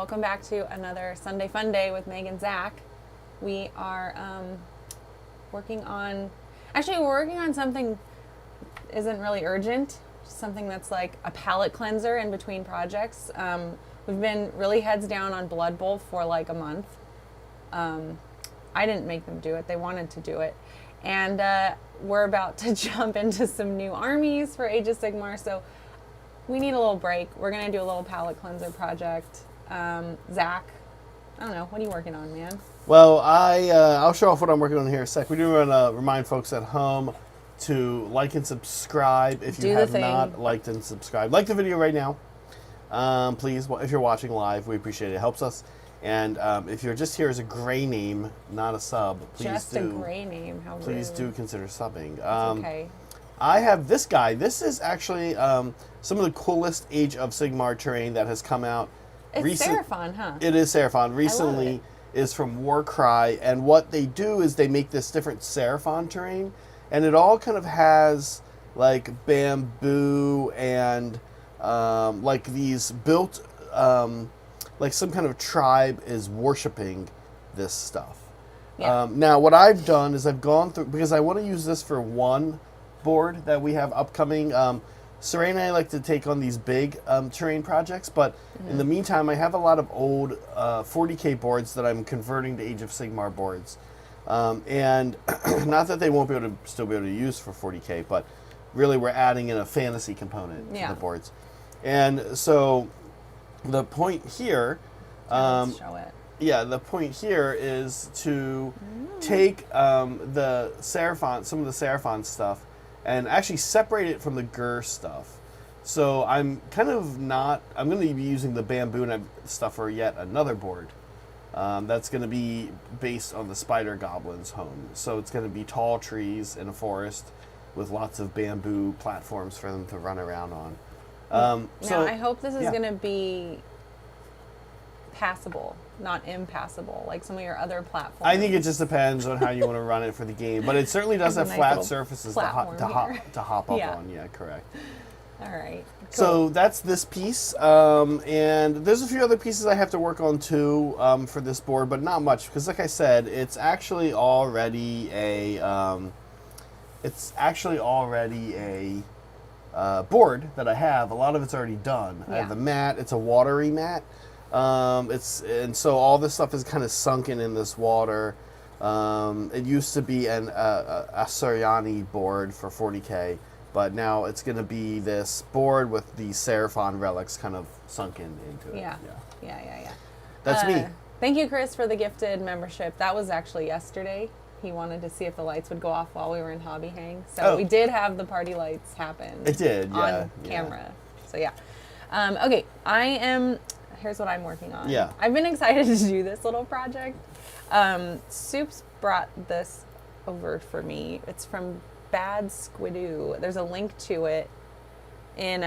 welcome back to another Sunday Fun Day with Meg and Zach. We are working on something isn't really urgent, something that's like a palate cleanser in between projects. We've been really heads down on Blood Bowl for like a month. I didn't make them do it, they wanted to do it. And we're about to jump into some new armies for Age of Sigmar, so we need a little break. We're going to do a little palate cleanser project. Zach, I don't know, what are you working on, man? Well, I'll show off what I'm working on here in a sec. We do want to remind folks at home to like and subscribe if you have not liked and subscribed. Like the video right now. Please, if you're watching live, we appreciate it. It helps us. And if you're just here as a gray name, not a sub, please just a gray name, how please rude. do consider subbing. Okay. I have this guy. This is actually some of the coolest Age of Sigmar terrain that has come out. It's Seraphon, huh? It is Seraphon. Recently is from Warcry, and what they do is they make this different Seraphon terrain, and it all kind of has like bamboo and like these built, like some kind of tribe is worshiping this stuff. Yeah. Now what I've done is I've gone through, because I want to use this for one board that we have upcoming. Saray and I like to take on these big terrain projects, but in the meantime, I have a lot of old 40K boards that I'm converting to Age of Sigmar boards. And not that they won't be able to still be able to use for 40K, but really we're adding in a fantasy component to the boards. And so the point here, Let's show it. yeah, the point here is to take the Seraphon, some of the Seraphon stuff, and actually separate it from the Gur stuff. So I'm kind of not, I'm going to be using the bamboo and stuff for yet another board. That's going to be based on the Spider Goblin's home. So it's going to be tall trees in a forest with lots of bamboo platforms for them to run around on. Now, I hope this is going to be passable, not impassable, like some of your other platforms. I think it just depends on how you want to run it for the game, but it certainly does have flat surfaces to hop up on. Yeah, correct. All right. Cool. So that's this piece, and there's a few other pieces I have to work on too for this board, but not much because, like I said, it's actually already a board that I have. A lot of it's already done. I have the mat. It's a watery mat. And so all this stuff is kind of sunken in this water. It used to be an Asuryani board for 40K, but now it's going to be this board with the Seraphon relics kind of sunken into it. Yeah. That's me. Thank you, Chris, for the gifted membership. That was actually yesterday. He wanted to see if the lights would go off while we were in Hobby Hang. So we did have the party lights happen. It did, on camera. So okay, here's what I'm working on. Yeah. I've been excited to do this little project. Soup's brought this over for me. It's from Bad Squidoo. There's a link to it in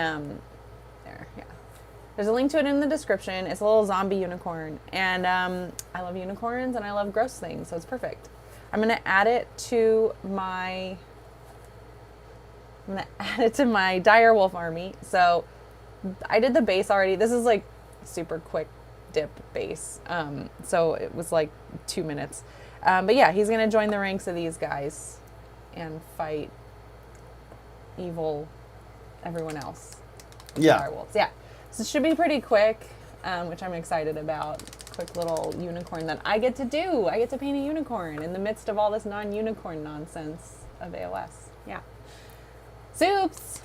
There's a link to it in the description. It's a little zombie unicorn, and I love unicorns and I love gross things, so it's perfect. I'm gonna add it to my dire wolf army. So I did the base already. This is like super quick dip base, so it was like 2 minutes, but yeah, he's gonna join the ranks of these guys and fight evil everyone else. Direwolves. So it should be pretty quick, which I'm excited about. Quick little unicorn that I get to do. I get to paint a unicorn in the midst of all this non-unicorn nonsense of AOS. Soups,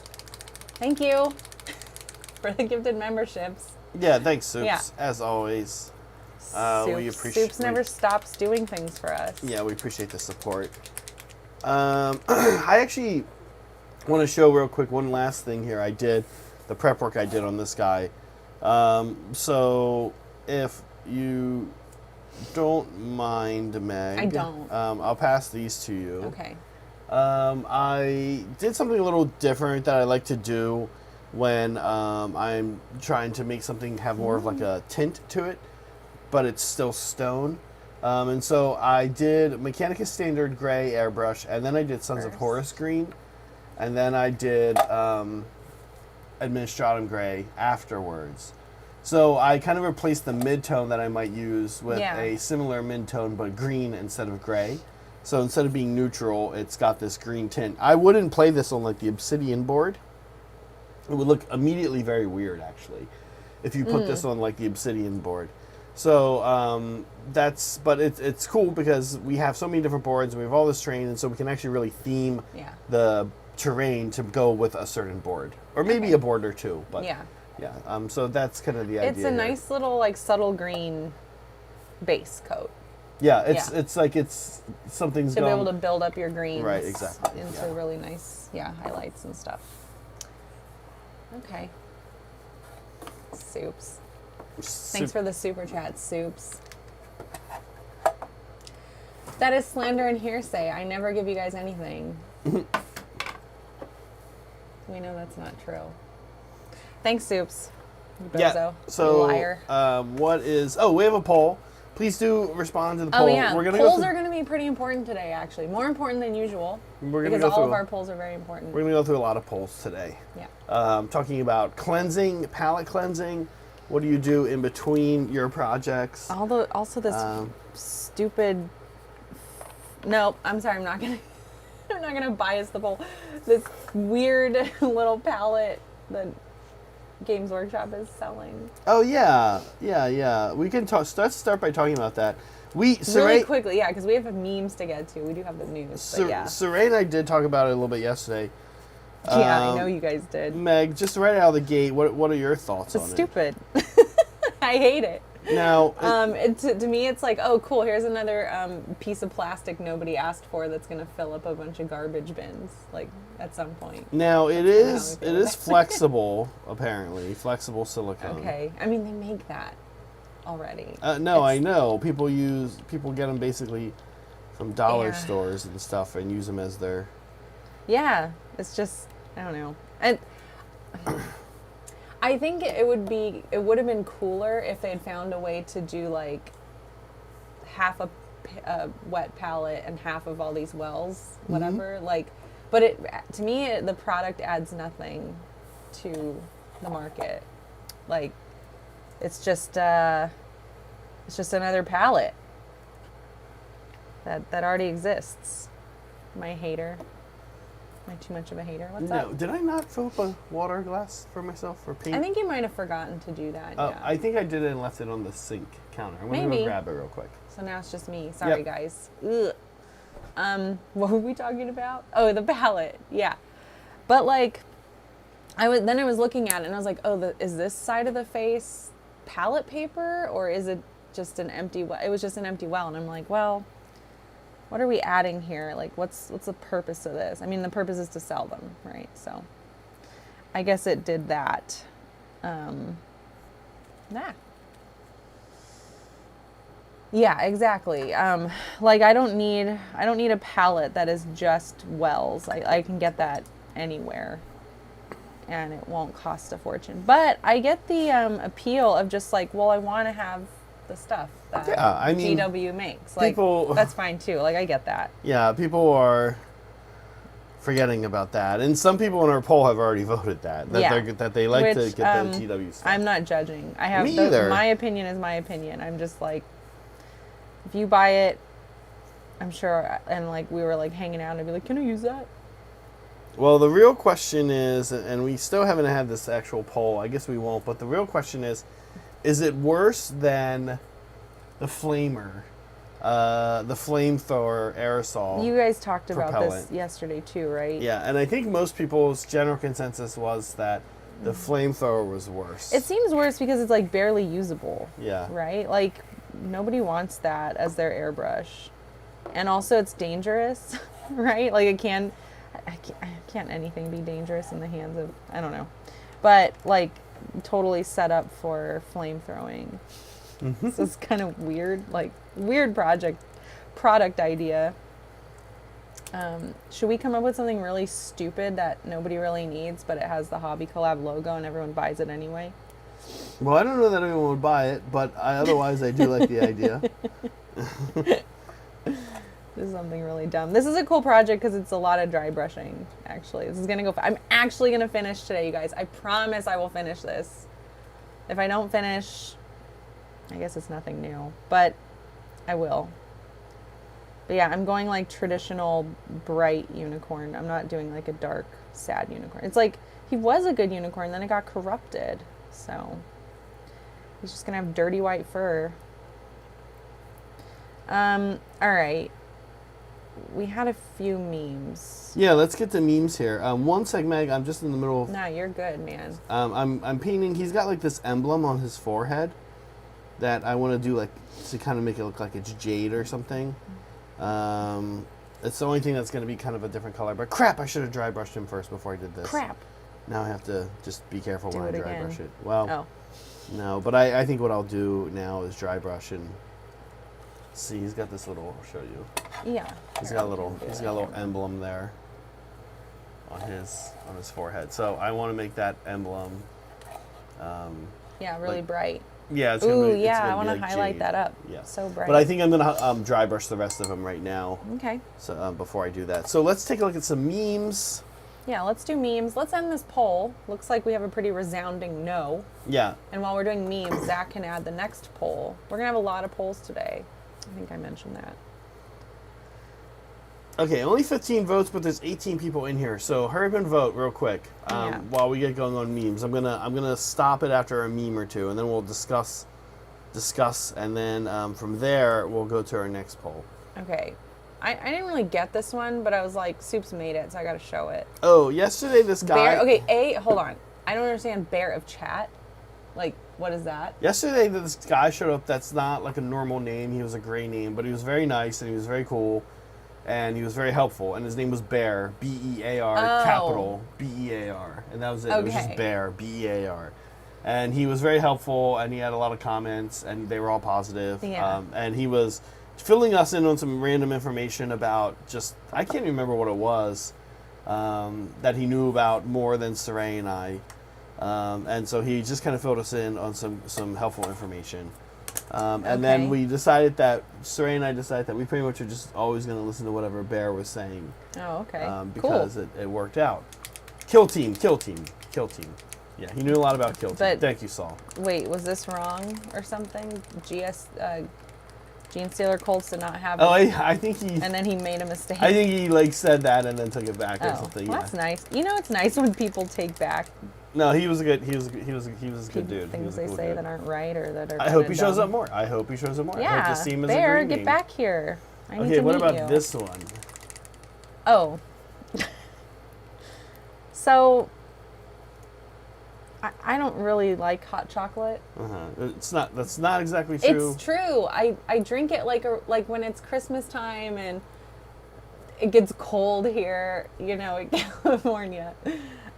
thank you for the gifted memberships. Yeah, thanks, Soups. As always, we appreciate. Soups never stops doing things for us. Yeah, we appreciate the support. I actually want to show real quick one last thing here. I did the prep work I did on this guy. So if you don't mind, Meg, I don't. I'll pass these to you. Okay. I did something a little different that I like to do when I'm trying to make something have more of like a tint to it, but it's still stone. And so I did Mechanicus Standard Gray airbrush, and then I did Sons of Horus Green, and then I did Administratum Gray afterwards. So I kind of replaced the mid-tone that I might use with Yeah. a similar mid-tone but green instead of gray. So instead of being neutral, it's got this green tint. I wouldn't play this on like the obsidian board. It would look immediately very weird, actually, if you put this on like the obsidian board. So but it's cool because we have so many different boards and we have all this terrain, and so we can actually really theme the terrain to go with a certain board, or maybe a board or two. But yeah. So that's kind of the idea. It's a nice little like subtle green base coat. Yeah, it's like something's to going be able to build up your greens, right, exactly, into really nice, highlights and stuff. Okay. Soups. Thanks for the super chat, Soups. That is slander and hearsay. I never give you guys anything. We know that's not true. Thanks, Soups. You bozo. Yeah. So, you liar. What is? Oh, we have a poll. Please do respond to the poll. Oh yeah, We're gonna polls go are going to be pretty important today. Actually, more important than usual. We're gonna because go all through of our polls are very important. We're going to go through a lot of polls today. Yeah. Talking about cleansing, palette cleansing. What do you do in between your projects? Also this stupid. Nope, I'm sorry. I'm not gonna. I'm not gonna bias the poll. This weird little palette that Games Workshop is selling. Oh yeah. We can talk. Let's start by talking about that. Really quickly, because we have memes to get to. We do have the news, but yeah. Saray and I did talk about it a little bit yesterday. Yeah, I know you guys did. Meg, just right out of the gate, what are your thoughts on it? It's stupid. I hate it. Now, to me, it's like, oh, cool. Here's another piece of plastic nobody asked for that's going to fill up a bunch of garbage bins, like at some point. Now it is flexible, apparently, flexible silicone. Okay, I mean they make that already. No, I know people get them basically from dollar stores and stuff and use them as their. Yeah, it's just I don't know. And I think it would have been cooler if they'd found a way to do like half a wet palette and half of all these wells, whatever. Like, but to me the product adds nothing to the market. Like, it's just another palette that already exists. My hater. Am I too much of a hater? What's up? No, did I not fill up a water glass for myself for pink? I think you might have forgotten to do that. Oh, yeah. I think I did it and left it on the sink counter. I'm gonna go grab it real quick. So now it's just me. Sorry, guys. Ugh. What were we talking about? Oh, the palette. Yeah, but like, I was looking at it and I was like, oh, is this side of the face palette paper or is it just an empty well? It was just an empty well, and I'm like, well, what are we adding here? Like, what's the purpose of this? I mean, the purpose is to sell them, right? So, I guess it did that. Yeah, exactly. Like I don't need a palette that is just wells. I can get that anywhere, and it won't cost a fortune. But I get the appeal of just like, well, I want to have the stuff that GW makes. Like, that's fine too. Like, I get that. Yeah, people are forgetting about that, and some people in our poll have already voted that they like to get the GW stuff. I'm not judging. I have Me either. My opinion is my opinion. I'm just like, if you buy it, I'm sure, and like we were like hanging out, and I'd be like, can I use that? Well, the real question is, and we still haven't had this actual poll. I guess we won't. But the real question is it worse than the flamer, the flamethrower aerosol? You guys talked about propellant. this yesterday too, right? Yeah, and I think most people's general consensus was that the flamethrower was worse. It seems worse because it's like barely usable. Yeah. Right? Like, nobody wants that as their airbrush. And also it's dangerous, right? Like can't anything be dangerous in the hands of, I don't know. But like totally set up for flame throwing. So it's kind of weird, like weird product idea. Should we come up with something really stupid that nobody really needs, but it has the Hobby Collab logo and everyone buys it anyway? Well, I don't know that anyone would buy it, but otherwise I do like the idea. This is something really dumb. This is a cool project because it's a lot of dry brushing, actually. This is going to go... I'm actually going to finish today, you guys. I promise I will finish this. If I don't finish, I guess it's nothing new, but I will. But yeah, I'm going like traditional bright unicorn. I'm not doing like a dark, sad unicorn. It's like he was a good unicorn, then it got corrupted. So he's just gonna have dirty white fur. All right. We had a few memes. Yeah, let's get to memes here. One sec, Meg. I'm just in the middle of. No, you're good, man. I'm painting. He's got like this emblem on his forehead that I want to do like to kind of make it look like it's jade or something. It's the only thing that's going to be kind of a different color. But crap, I should have dry brushed him first before I did this. Crap. Now I have to just be careful Do when I it dry again. brush it. Well, Oh. no, but I think what I'll do now is dry brush and see. He's got this little. I'll show you. Yeah. He's got a little emblem there on his forehead. So I want to make that emblem. Yeah, really like- bright. Yeah, it's Ooh, gonna be, yeah, it's gonna I be want to like highlight jade. that up. Yeah. So bright. But I think I'm gonna dry brush the rest of them right now. Okay. So before I do that, so let's take a look at some memes. Yeah, let's do memes. Let's end this poll. Looks like we have a pretty resounding no. Yeah. And while we're doing memes, Zach can add the next poll. We're gonna have a lot of polls today. I think I mentioned that. Okay, only 15 votes, but there's 18 people in here. So hurry up and vote real quick. Yeah. While we get going on memes, I'm gonna stop it after a meme or two, and then we'll discuss, and then from there we'll go to our next poll. Okay. I didn't really get this one, but I was like, Soup's made it, so I gotta show it. Oh, yesterday this guy. Bear, okay, hold on. I don't understand bear of chat. Like, what is that? Yesterday this guy showed up. That's not like a normal name. He was a gray name, but he was very nice and he was very cool, and he was very helpful. And his name was Bear, B-E-A-R, Oh. capital B-E-A-R, and that was it. It was just Okay. Bear, B-E-A-R. And he was very helpful, and he had a lot of comments, and they were all positive. Yeah. And he was filling us in on some random information about just, I can't remember what it was, that he knew about more than Saray and I. And so he just kind of filled us in on some helpful information. And then Okay. we decided that, Saray and I decided that we pretty much are just always going to listen to whatever Bear was saying. Oh, okay. Because it worked out. Kill team. Yeah, he knew a lot about Kill Team. But- Thank you, Saul. Wait, was this wrong or something? Gene Stealer Colts did not have Oh, it, I think he. and then he made a mistake. I think he like said that and then took it back or Oh, something. well, Yeah. that's nice. You know, it's nice when people take back No, he was a good. He was a good dude. He things was a they cool say dude. that aren't right or that are. I hope kinda he shows dumb. up more. I hope to Yeah, see him as a Bear, green get name. back here. I need Okay, to what meet about you. this one? Oh. So, I don't really like hot chocolate. It's not. That's not exactly true. It's true. I drink it like when it's Christmas time and it gets cold here, you know, in California.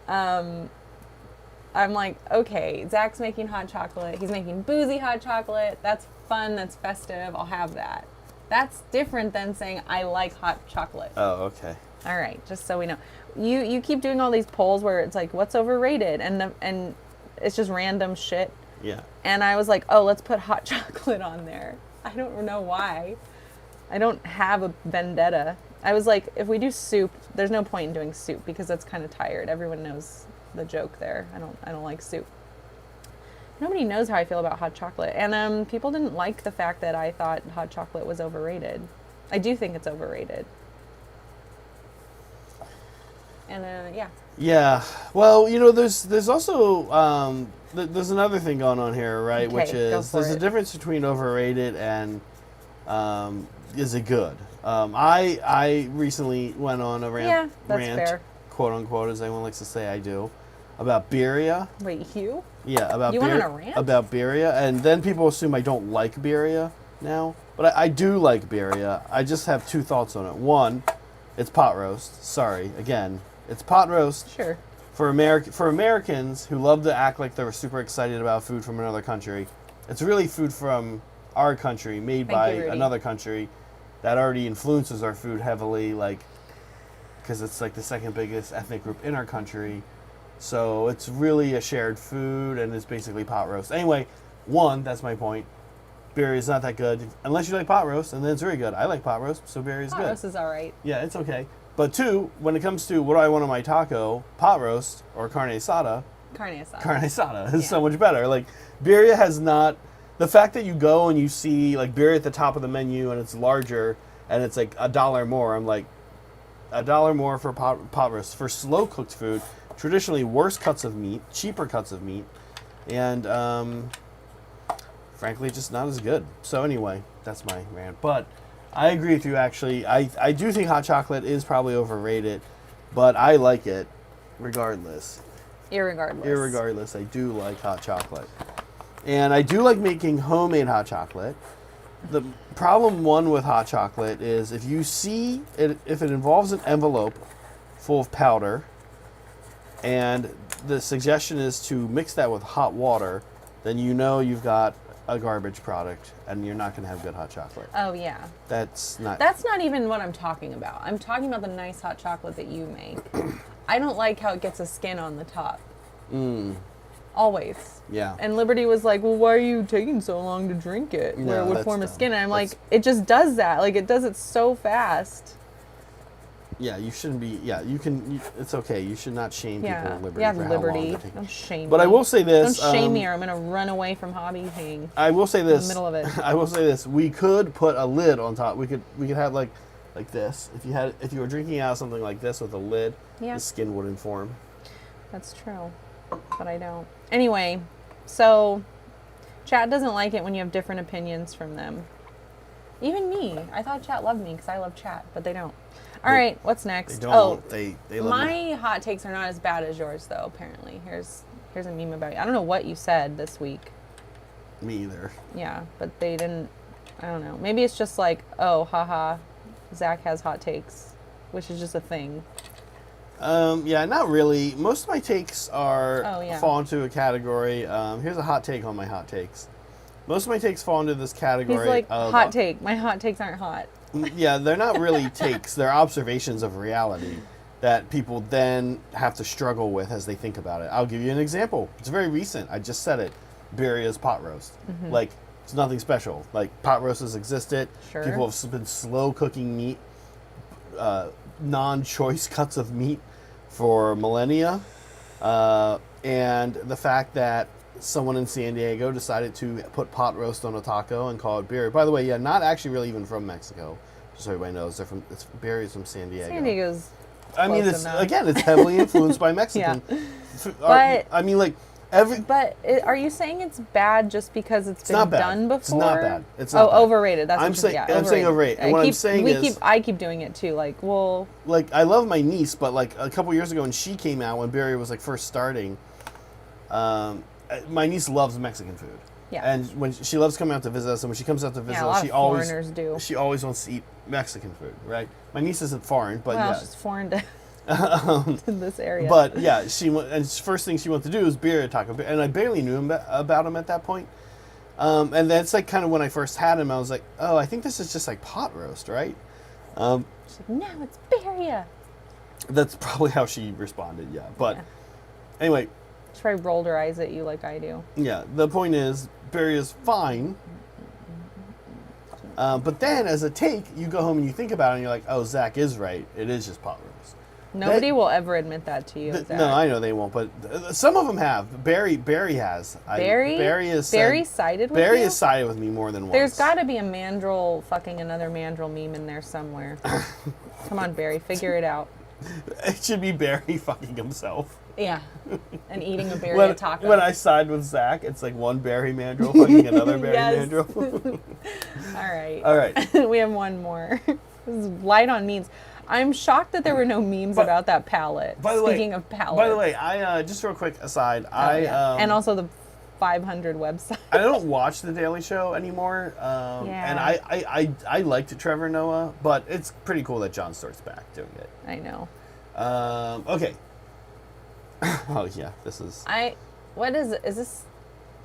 I'm like, okay, Zach's making hot chocolate. He's making boozy hot chocolate. That's fun. That's festive. I'll have that. That's different than saying I like hot chocolate. Oh, okay. All right, just so we know. You keep doing all these polls where it's like what's overrated and it's just random shit. Yeah. And I was like, oh, let's put hot chocolate on there. I don't know why. I don't have a vendetta. I was like, if we do soup, there's no point in doing soup because that's kind of tired. Everyone knows the joke there. I don't like soup. Nobody knows how I feel about hot chocolate. And people didn't like the fact that I thought hot chocolate was overrated. I do think it's overrated. And yeah. Yeah. Well, you know, there's also there's another thing going on here, right? Okay, Which go is for there's a it. difference between overrated and is it good? I recently went on a Yeah, that's rant, fair. quote unquote, as anyone likes to say, I do, about birria. Wait, you? Yeah, about You went on a rant? about birria, and then people assume I don't like birria now, but I do like birria. I just have two thoughts on it. One, it's pot roast. Sorry, again, it's pot roast. Sure. For Americans who love to act like they're super excited about food from another country, it's really food from our country, made Thank by you, Rudy. another country that already influences our food heavily, like because it's like the second biggest ethnic group in our country. So it's really a shared food, and it's basically pot roast. Anyway, one, that's my point. Birria is not that good unless you like pot roast, and then it's really good. I like pot roast, so birria is Pot good. roast is all right. Yeah, it's okay. But two, when it comes to what do I want on my taco, pot roast or carne asada, Carne asada. Carne asada is so much better. Like, birria has not... The fact that you go and you see, like, birria at the top of the menu and it's larger and it's, like, $1 more, I'm like, $1 more for pot roast. For slow-cooked food, traditionally worse cuts of meat, cheaper cuts of meat, and, frankly, just not as good. So anyway, that's my rant. But I agree with you, actually. I do think hot chocolate is probably overrated, but I like it regardless. Irregardless, I do like hot chocolate. And I do like making homemade hot chocolate. The problem one with hot chocolate is if you see it, if it involves an envelope full of powder, and the suggestion is to mix that with hot water, then you know you've got a garbage product and you're not going to have good hot chocolate. Oh, yeah. That's not even what I'm talking about. I'm talking about the nice hot chocolate that you make. I don't like how it gets a skin on the top. Always. Yeah. And Liberty was like, well, why are you taking so long to drink it? Where it would form a skin. And I'm like, it just does that. Like, it does it so fast. Yeah, you shouldn't be. Yeah, you can. it's okay. You should not shame people in Liberty. Yeah, for Liberty. How long they're taking. Don't shame But me. I will say this. Don't shame me or I'm going to run away from hobby thing. I will say this. In the middle of it. I will say this. We could put a lid on top. We could have like this. If you were drinking out of something like this with a lid, the skin wouldn't form. That's true. But I don't. Anyway, so chat doesn't like it when you have different opinions from them. Even me. I thought chat loved me because I love chat, but they don't. All right, what's next? They don't. They love my me. hot takes are not as bad as yours, though. Apparently, here's a meme about you. I don't know what you said this week. Me either. Yeah, but they didn't. I don't know. Maybe it's just like, oh, haha, Zach has hot takes, which is just a thing. Yeah, not really. Most of my takes are fall into a category. Here's a hot take on my hot takes. Most of my takes fall into this category. He's like, of, hot take. My hot takes aren't hot. Yeah, they're not really takes. They're observations of reality that people then have to struggle with as they think about it. I'll give you an example. It's very recent. I just said it. Birria's pot roast. Like, it's nothing special. Like, pot roast has existed. Sure. People have been slow cooking meat, non-choice cuts of meat for millennia. And the fact that someone in San Diego decided to put pot roast on a taco and call it birria. By the way, yeah, not actually really even from Mexico. Just so everybody knows, birria's from San Diego. San Diego's I mean, it's heavily influenced by Mexican. But I mean, like But are you saying it's bad just because it's been done before? It's not bad. It's not bad. Overrated. That's I'm saying overrated. And what I'm saying is, I keep doing it too. Like, well, like I love my niece, but like a couple years ago when she came out, when birria was like first starting, my niece loves Mexican food. Yeah. And when she loves coming out to visit us, and when she comes out to visit us, she always wants to eat Mexican food, right? My niece isn't foreign, but yeah, she's foreign to this area. But yeah, and first thing she wanted to do was birria taco, and I barely knew about him at that point. And that's like kind of when I first had him, I was like, oh, I think this is just like pot roast, right? She's like, no, it's birria. That's probably how she responded, yeah. But anyway. She probably rolled her eyes at you like I do. Yeah, the point is, birria's fine. But then as a take, you go home and you think about it and you're like, oh, Zach is right. It is just pot roast. Nobody will ever admit that to you, Zach. No, I know they won't, but some of them have. Barry has. Barry sided with you? Barry has sided with me more than once. There's got to be a mandrill fucking another mandrill meme in there somewhere. Come on, Barry, figure it out. It should be Barry fucking himself. Yeah, and eating a berry taco. When I side with Zach, it's like one berry mandrill fucking another berry mandrill. All right. We have one more. This is light on memes. I'm shocked that there were no memes about that palette. Speaking of palettes. By the way, I just real quick aside, and also the 500 website. I don't watch The Daily Show anymore, and I liked Trevor Noah, but it's pretty cool that Jon Stewart's back doing it. I know. Okay. Oh yeah, this is. What is this?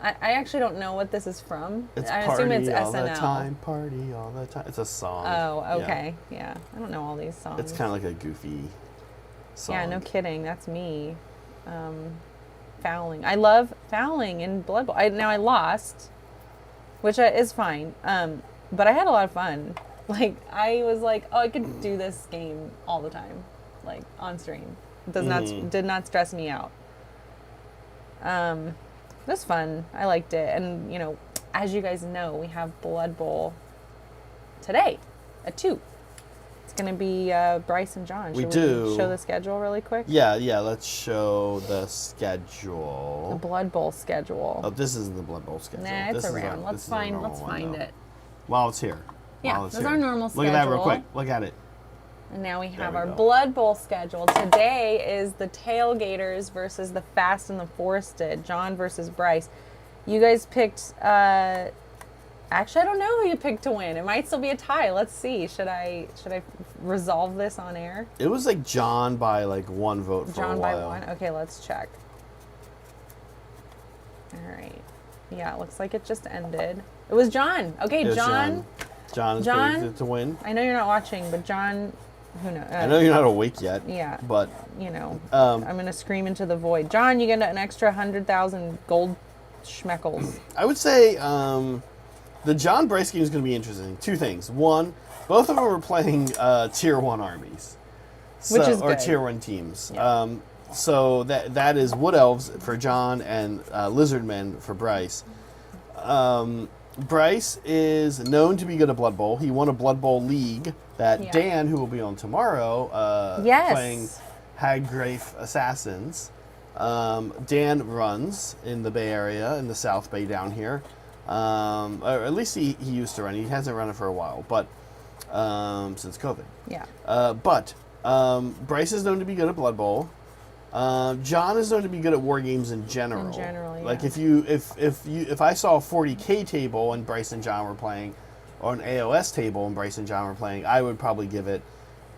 I actually don't know what this is from. It's I party assume it's all SNL. The time, party all the time. It's a song. Oh, okay, yeah. I don't know all these songs. It's kind of like a goofy song. Yeah, no kidding. That's me. Fouling. I love fouling in Blood Bowl. Now I lost, which is fine. But I had a lot of fun. Like I was like, oh, I could do this game all the time, like on stream. Did not stress me out. It was fun. I liked it. And, as you guys know, we have Blood Bowl today at 2. It's going to be Bryce and John. We Should do. Show the schedule really quick? Yeah, let's show the schedule. The Blood Bowl schedule. Oh, this isn't the Blood Bowl schedule. Nah, it's this around. Let's find it. While it's here. Yeah, While it's that's here. our normal schedule. Look at that real quick. Look at it. And now we have we our go. Blood Bowl schedule. Today is the Tailgaters versus the Fast and the Forested. John versus Bryce. You guys picked... Actually, I don't know who you picked to win. It might still be a tie. Let's see. Should I resolve this on air? It was like John by like 1 vote for John a by while. 1? Okay, let's check. All right. Yeah, it looks like it just ended. It was John. Okay, It was John. John is John? predicted to win. I know you're not watching, but John, who knows? I know you're not awake yet. Yeah. But I'm going to scream into the void. John, you get an extra 100,000 gold schmeckles. I would say the John Bryce game is going to be interesting. 2 things. 1, both of them are playing tier 1 armies. Which is or good. tier 1 teams. Yeah. So that is Wood Elves for John and Lizardmen for Bryce. Bryce is known to be good at Blood Bowl. He won a Blood Bowl league that Yeah. Dan, who will be on tomorrow, Yes. playing Haggrafe Assassins. Dan runs in the Bay Area, in the South Bay down here. Or at least he used to run. He hasn't run it for a while, but since COVID. Yeah. But Bryce is known to be good at Blood Bowl. John is known to be good at war games in general. In general, yeah. Like if I saw a 40K table and Bryce and John were playing, or an AOS table and Bryce and John were playing, I would probably give it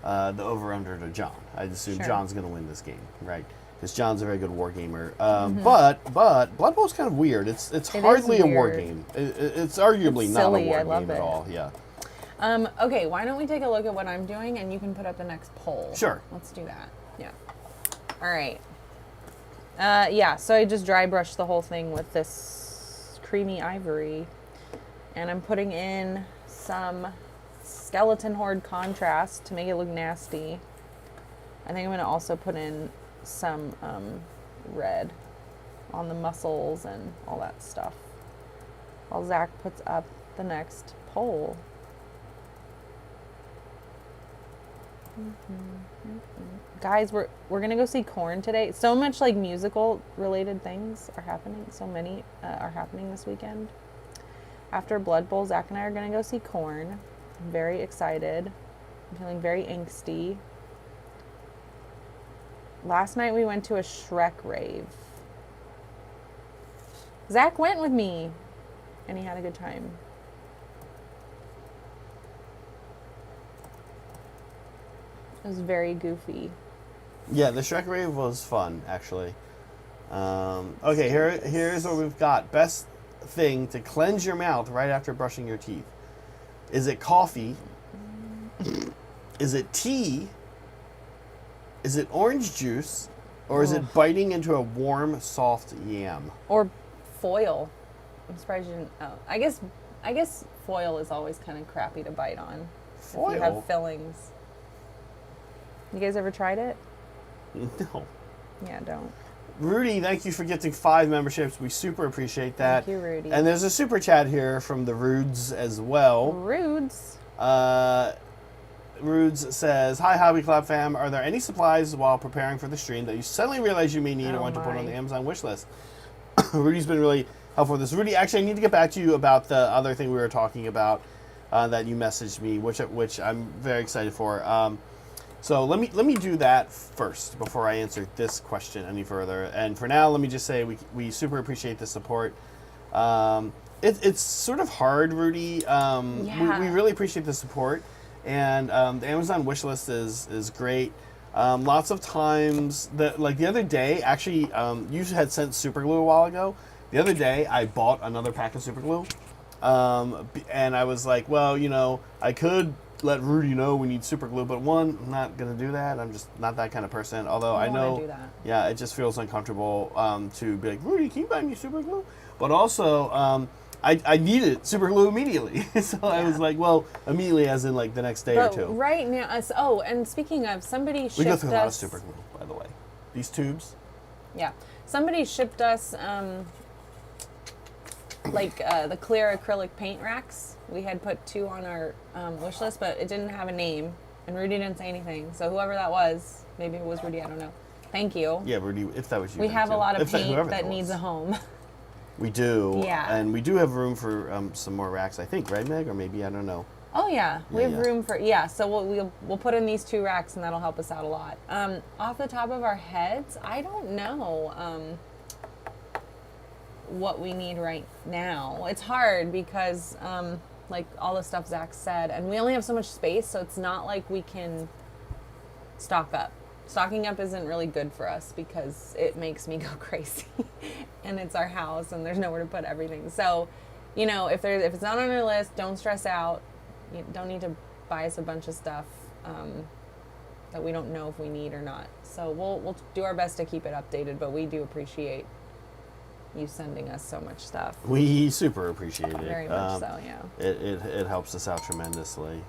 the over/under to John. I'd assume Sure. John's going to win this game, right? Because John's a very good war gamer. But Blood Bowl's kind of weird. It's It hardly is a war weird. game. It's arguably It's not silly. a war I love game at it. all. Yeah. Okay, why don't we take a look at what I'm doing and you can put up the next poll. Sure. Let's do that. Yeah. All right. So I just dry brushed the whole thing with this creamy ivory. And I'm putting in some skeleton horde contrast to make it look nasty. I think I'm going to also put in some red on the muscles and all that stuff. While Zach puts up the next poll. Guys, we're gonna go see Korn today. So much like musical related things are happening. So many are happening this weekend. After Blood Bowl, Zach and I are gonna go see Korn. I'm very excited. I'm feeling very angsty. Last night we went to a Shrek rave. Zach went with me, and he had a good time. It was very goofy. Yeah, the Shrek Rave was fun, actually. Okay, here's what we've got. Best thing to cleanse your mouth right after brushing your teeth. Is it coffee? Is it tea? Is it orange juice? Or is it biting into a warm, soft yam? Or foil. I'm surprised you didn't. Oh, I guess foil is always kind of crappy to bite on. If you Foil? have fillings. You guys ever tried it? No. Yeah, don't. Rudy, thank you for getting 5 memberships. We super appreciate that. Thank you, Rudy. And there's a super chat here from the Rudes as well. Rudes. Rudes says, "Hi, Hobby Club fam. Are there any supplies while preparing for the stream that you suddenly realize you may need or want to put on the Amazon wish list?" Rudy's been really helpful with this. Rudy, actually, I need to get back to you about the other thing we were talking about that you messaged me, which I'm very excited for. So let me do that first before I answer this question any further. And for now, let me just say we super appreciate the support. It's sort of hard, Rudy. We really appreciate the support. And the Amazon wish list is great. Lots of times, the other day, actually, you had sent super glue a while ago. The other day, I bought another pack of super glue. And I was like, well, I could let Rudy know we need super glue, but one, I'm not going to do that. I'm just not that kind of person. Although I know, do that. yeah, it just feels uncomfortable to be like, Rudy, can you buy me super glue? But also, I needed super glue immediately. So I was like, well, immediately as in like the next day or two. Right now, and speaking of, somebody shipped We go through a lot of us... super glue, by the way. These tubes. Yeah. Somebody shipped us the clear acrylic paint racks. We had put 2 on our wish list, but it didn't have a name, and Rudy didn't say anything. So whoever that was, maybe it was Rudy, I don't know. Thank you. Yeah, Rudy, if that was you. We have too. a lot of If that- paint whoever that was. needs a home. We do. Yeah. And we do have room for some more racks, I think, right, Meg? Or maybe, I don't know. Oh yeah, we have Yeah. room for So we'll put in these 2 racks, and that'll help us out a lot. Off the top of our heads, I don't know what we need right now. It's hard because like all the stuff Zach said, and we only have so much space, so it's not like we can stock up. Stocking up isn't really good for us because it makes me go crazy, and it's our house, and there's nowhere to put everything. So, if it's not on our list, don't stress out. You don't need to buy us a bunch of stuff that we don't know if we need or not. So we'll do our best to keep it updated, but we do appreciate you sending us so much stuff. We super appreciate it. Very much so, yeah. It helps us out tremendously.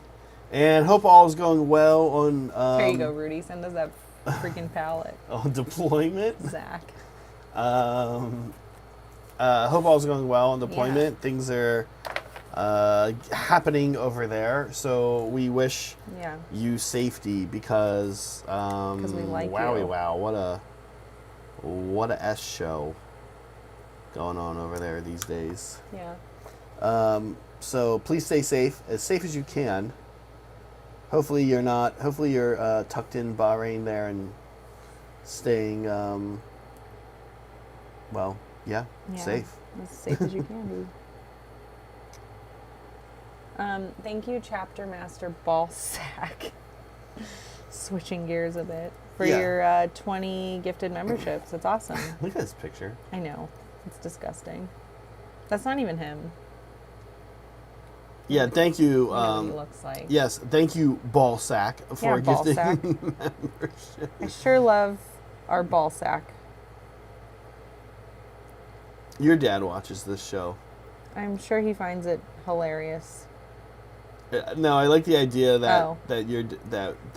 And hope all is going well on... Here you go, Rudy. Send us that freaking pallet. On deployment. Zach. Hope all is going well on deployment. Yeah. Things are happening over there. So we wish you safety because... we like wowie you. wow. What a S show going on over there these days. Yeah. So please stay safe as you can. Hopefully you're tucked in Bahrain there and staying, safe. As safe as you can be. Thank you, Chapter Master Ballsack. Switching gears a bit. For your 20 gifted memberships. That's awesome. Look at this picture. I know. It's disgusting. That's not even him. Yeah, thank you. You know what he looks like. Yes, thank you, Ballsack, for gifting membership. I sure love our Ballsack. Your dad watches this show. I'm sure he finds it hilarious. No, I like the idea that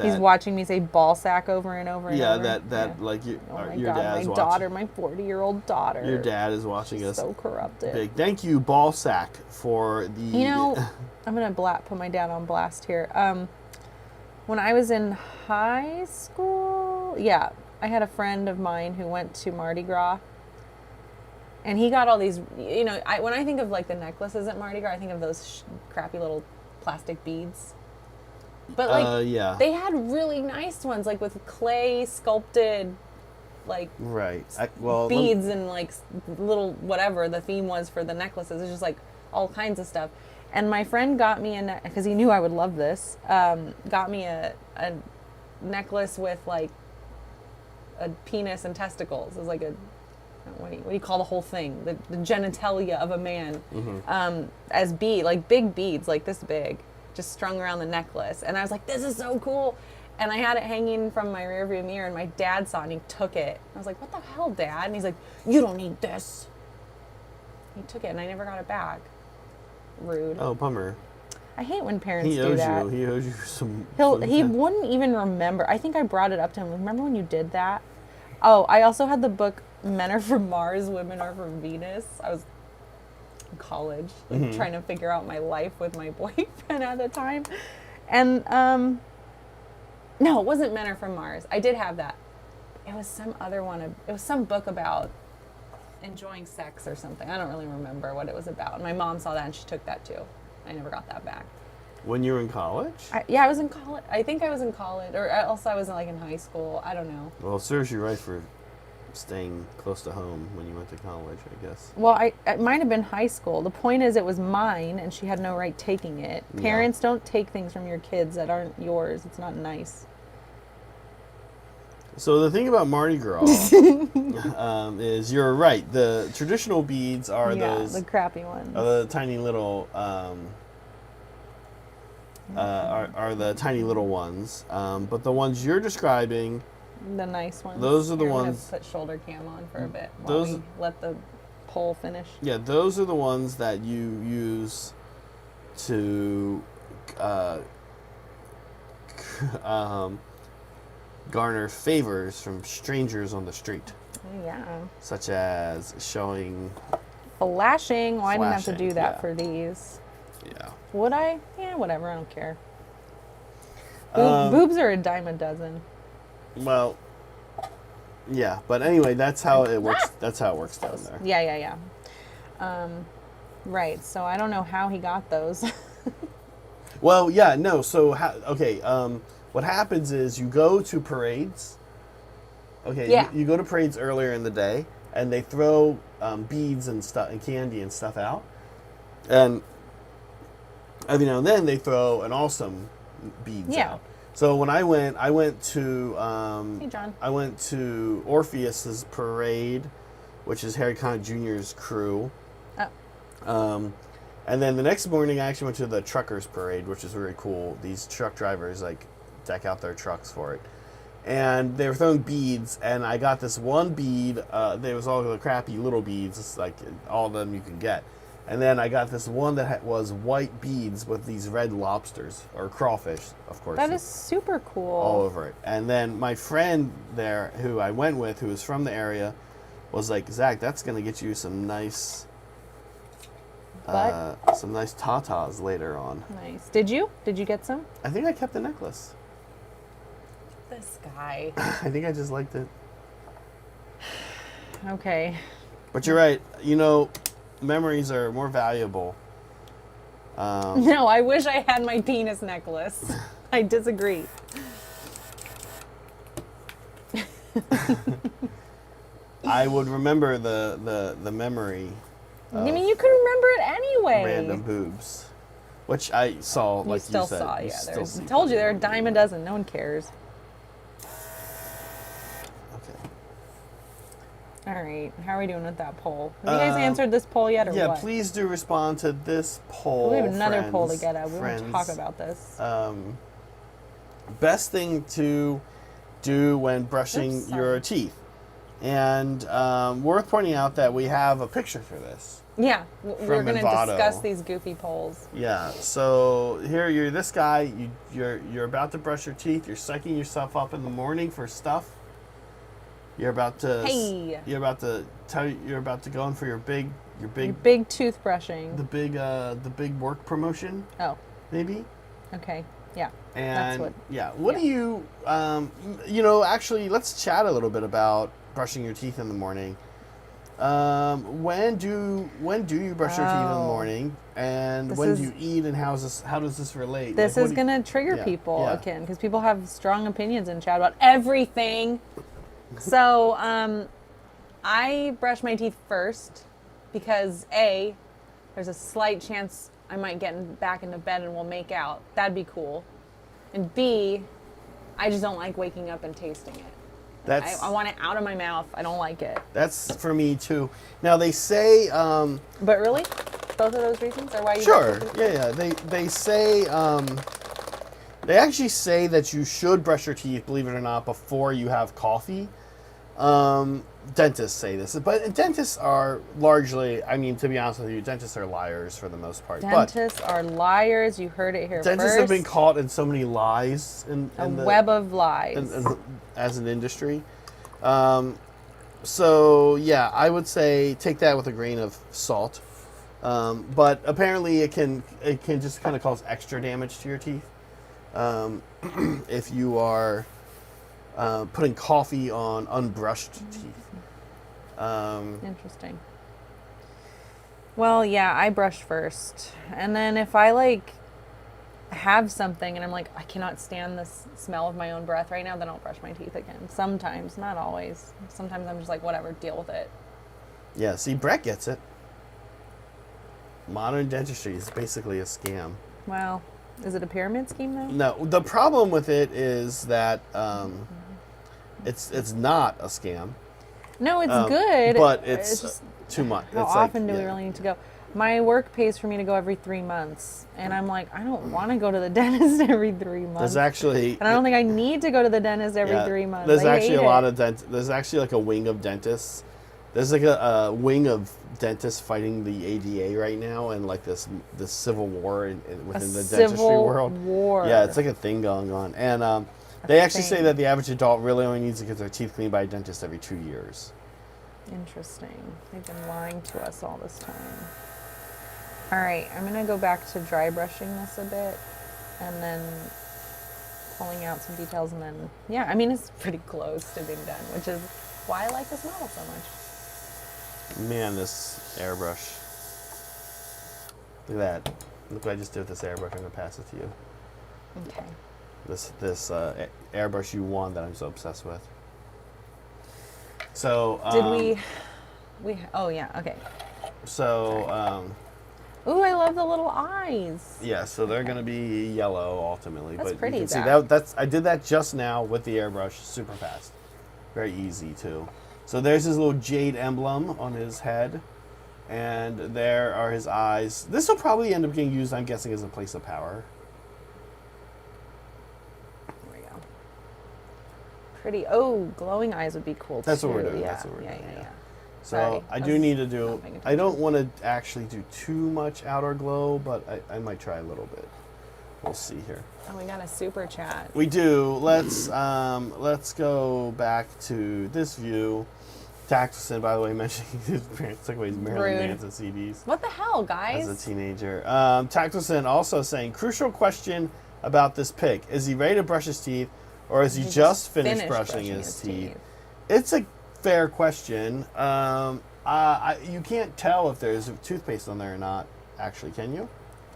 he's watching me say Ballsack over and over and over. Like your my dad's watching. daughter, my 40-year-old daughter. Your dad is watching us. So corrupted. Big. Thank you, Ballsack, for the. I'm gonna put my dad on blast here. When I was in high school, I had a friend of mine who went to Mardi Gras, and he got all these. When I think of like the necklaces at Mardi Gras, I think of those crappy little plastic beads. But they had really nice ones, like with clay sculpted, like beads and like little whatever the theme was for the necklaces. It's just like all kinds of stuff. And my friend got me because he knew I would love this. Got me a necklace with like a penis and testicles. It was like what do you call the whole thing? The genitalia of a man, as big beads, like this big, just strung around the necklace. And I was like, this is so cool. And I had it hanging from my rearview mirror, and my dad saw it, and he took it. I was like, what the hell, Dad? And he's like, you don't need this. He took it, and I never got it back. Rude. Oh, bummer. I hate when parents do that. He owes you some. He wouldn't even remember. I think I brought it up to him. Remember when you did that? Oh, I also had the book Men Are From Mars, Women Are From Venus. I was in college, trying to figure out my life with my boyfriend at the time. And, no, it wasn't Men Are From Mars. I did have that. It was some other one. It was some book about enjoying sex or something. I don't really remember what it was about. My mom saw that and she took that too. I never got that back. When you were in college? I was in college. I think I was in college, or else I was like in high school. I don't know. Well, it serves you right for staying close to home when you went to college, I guess. Well, it might have been high school. The point is it was mine and she had no right taking it. Parents don't take things from your kids that aren't yours. It's not nice. So the thing about Mardi Gras is you're right. The traditional beads are the crappy ones. Are the tiny little are the tiny little ones. But the ones you're describing, the nice ones. Those are the I'm ones. Gonna put shoulder cam on for a bit while we let the poll finish. Yeah, those are the ones that you use to garner favors from strangers on the street, Yeah. such as showing. Flashing. Well, I didn't have to do Flashing, that yeah. for these. Yeah. Would I? Yeah, whatever. I don't care. Um, Boobs are a dime a dozen. Well, yeah, but anyway, that's how it works. That's how it works down there. Yeah. Right. So I don't know how he got those. Well, yeah, no. So, okay. What happens is you go to parades. Okay. Yeah. You go to parades earlier in the day, and they throw beads and stuff and candy and stuff out, and every now and then they throw an awesome beads out. So when I went to Hey, John. I went to Orpheus's parade, which is Harry Connick Jr.'s crew. Oh. And then the next morning, I actually went to the truckers parade, which is really cool. These truck drivers like deck out their trucks for it, and they were throwing beads. And I got this one bead. There was all the crappy little beads, it's like all of them you can get. And then I got this one that was white beads with these red lobsters or crawfish, of course. That is super cool. All over it. And then my friend there, who I went with, who was from the area, was like, Zach, that's gonna get you some nice. Some nice tatas later on. Nice. Did you get some? I think I kept the necklace. This guy. I think I just liked it. Okay. But you're right. You know, memories are more valuable. No, I wish I had my penis necklace. I disagree. I would remember the memory. I mean, you can remember it anyway. Random boobs, which I saw, like you still said. saw, you yeah. still see Told you, plenty they're a of dime a boobs. dozen. No one cares. Okay. All right. How are we doing with that poll? Have you guys answered this poll yet, or Yeah, what? please do respond to this poll. We have another poll to friends, get at. We want to talk friends. about this. Best thing to do when brushing Oops, sorry. your teeth. And worth pointing out that we have a picture for this. Yeah, we're going to Envato. discuss these goofy polls. Yeah, so here you're this guy, you're about to brush your teeth, you're psyching yourself up in the morning for stuff. You're about to Hey. you're about to go in for your big Your big toothbrushing. the big work promotion, Oh, maybe. okay. Yeah. And what- what do you actually let's chat a little bit about brushing your teeth in the morning. When do you brush your teeth in the Oh. morning, and This when is- do you eat, and how does this relate? This Like, is what do going to trigger yeah, people yeah. again because people have strong opinions in chat about everything. So, I brush my teeth first because A, there's a slight chance I might get back into bed and we'll make out. That'd be cool. And B, I just don't like waking up and tasting it. That's I want it out of my mouth. I don't like it. that's for me too. Now they say But really? Both of those reasons are why you sure, brush your teeth? yeah. They say they actually say that you should brush your teeth, believe it or not, before you have coffee. Dentists say this, but dentists are largely, I mean, to be honest with you, dentists are liars for the most part. Dentists are liars. You heard it here But dentists first. have been caught in so many lies in a the web of lies. as an industry. So yeah, I would say take that with a grain of salt. But apparently it can just kind of cause extra damage to your teeth if you are putting coffee on unbrushed teeth. Interesting. Well, yeah, I brush first. And then if I have something and I'm like, I cannot stand this smell of my own breath right now, then I'll brush my teeth again. Sometimes, not always. Sometimes I'm just like, whatever, deal with it. Yeah, see, Brett gets it. Modern dentistry is basically a scam. Well, is it a pyramid scheme though? No, the problem with it is that it's not a scam. No, it's good. But it's just too much. how It's often do we yeah. really need to go? My work pays for me to go every 3 months, and I'm like, I don't want to go to the dentist every 3 months. There's actually and I don't think I need to go to the dentist every 3 months. There's I actually hate a lot it. of there's actually like a wing of dentists. There's like a wing of dentists fighting the ADA right now, and like this civil war within the dentistry civil world. war. Yeah, it's like a thing going on, and They actually say that the average adult really only needs to get their teeth cleaned by a dentist every 2 years. Interesting. They've been lying to us all this time. All right, I'm going to go back to dry brushing this a bit and then pulling out some details and then, yeah, I mean, it's pretty close to being done, which is why I like this model so much. Man, this airbrush. Look at that. Look what I just did with this airbrush. I'm going to pass it to you. Okay. This airbrush you won that I'm so obsessed with. So, Did oh yeah, okay. So, Ooh, I love the little eyes. yeah, so they're going to be yellow ultimately. That's but pretty, you can see Zach. I did that just now with the airbrush, super fast. Very easy too. So there's his little jade emblem on his head. And there are his eyes. This will probably end up getting used, I'm guessing, as a place of power. There we go. Pretty. Oh, glowing eyes would be cool too. That's what we're doing. Yeah, That's what we're doing. yeah. So Sorry, I do need to do. not paying I don't want to actually do too much outer glow, but I might try a little bit. We'll see here. Oh, we got a super chat. We do. Let's go back to this view. Tactison, by the way, mentioning his parents took away his Marilyn Manson CDs. What the hell, guys? As a teenager. Tactison also saying, crucial question about this pick. Is he ready to brush his teeth, or is he just finished brushing his teeth? It's a fair question. You can't tell if there's toothpaste on there or not, actually, can you?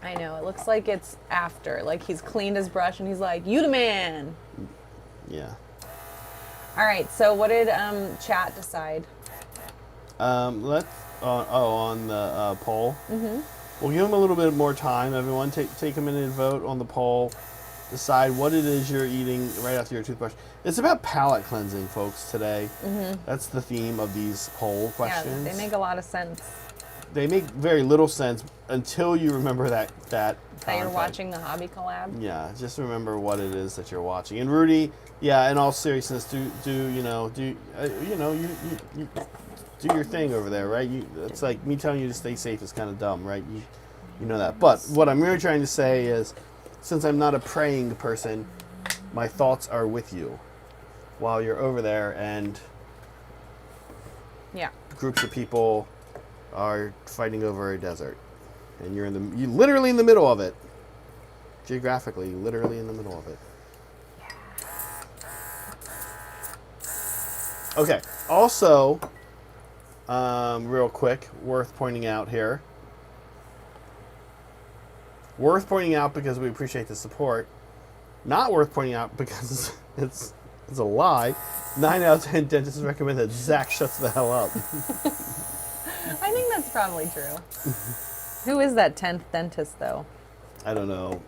I know. It looks like it's after. Like he's cleaned his brush and he's like, you the man. Yeah. All right. So what did chat decide? On the poll. Mm-hmm. We'll give them a little bit more time. Everyone, take a minute and vote on the poll. Decide what it is you're eating right after your toothbrush. It's about palate cleansing, folks, today. Mm-hmm. That's the theme of these poll questions. Yeah, they make a lot of sense. They make very little sense until you remember that you're watching the hobby collab. Yeah, just remember what it is that you're watching. And Rudy, yeah, in all seriousness, do your thing over there, right? It's like me telling you to stay safe is kind of dumb, right? You know that. But what I'm really trying to say is, since I'm not a praying person, my thoughts are with you while you're over there, and groups of people are fighting over a desert, and you're literally in the middle of it. Geographically, literally in the middle of it. Okay. Also, real quick, worth pointing out here. Worth pointing out because we appreciate the support. Not worth pointing out because it's a lie. 9 out of 10 dentists recommend that Zach shuts the hell up. I think that's probably true. Who is that 10th dentist, though? I don't know.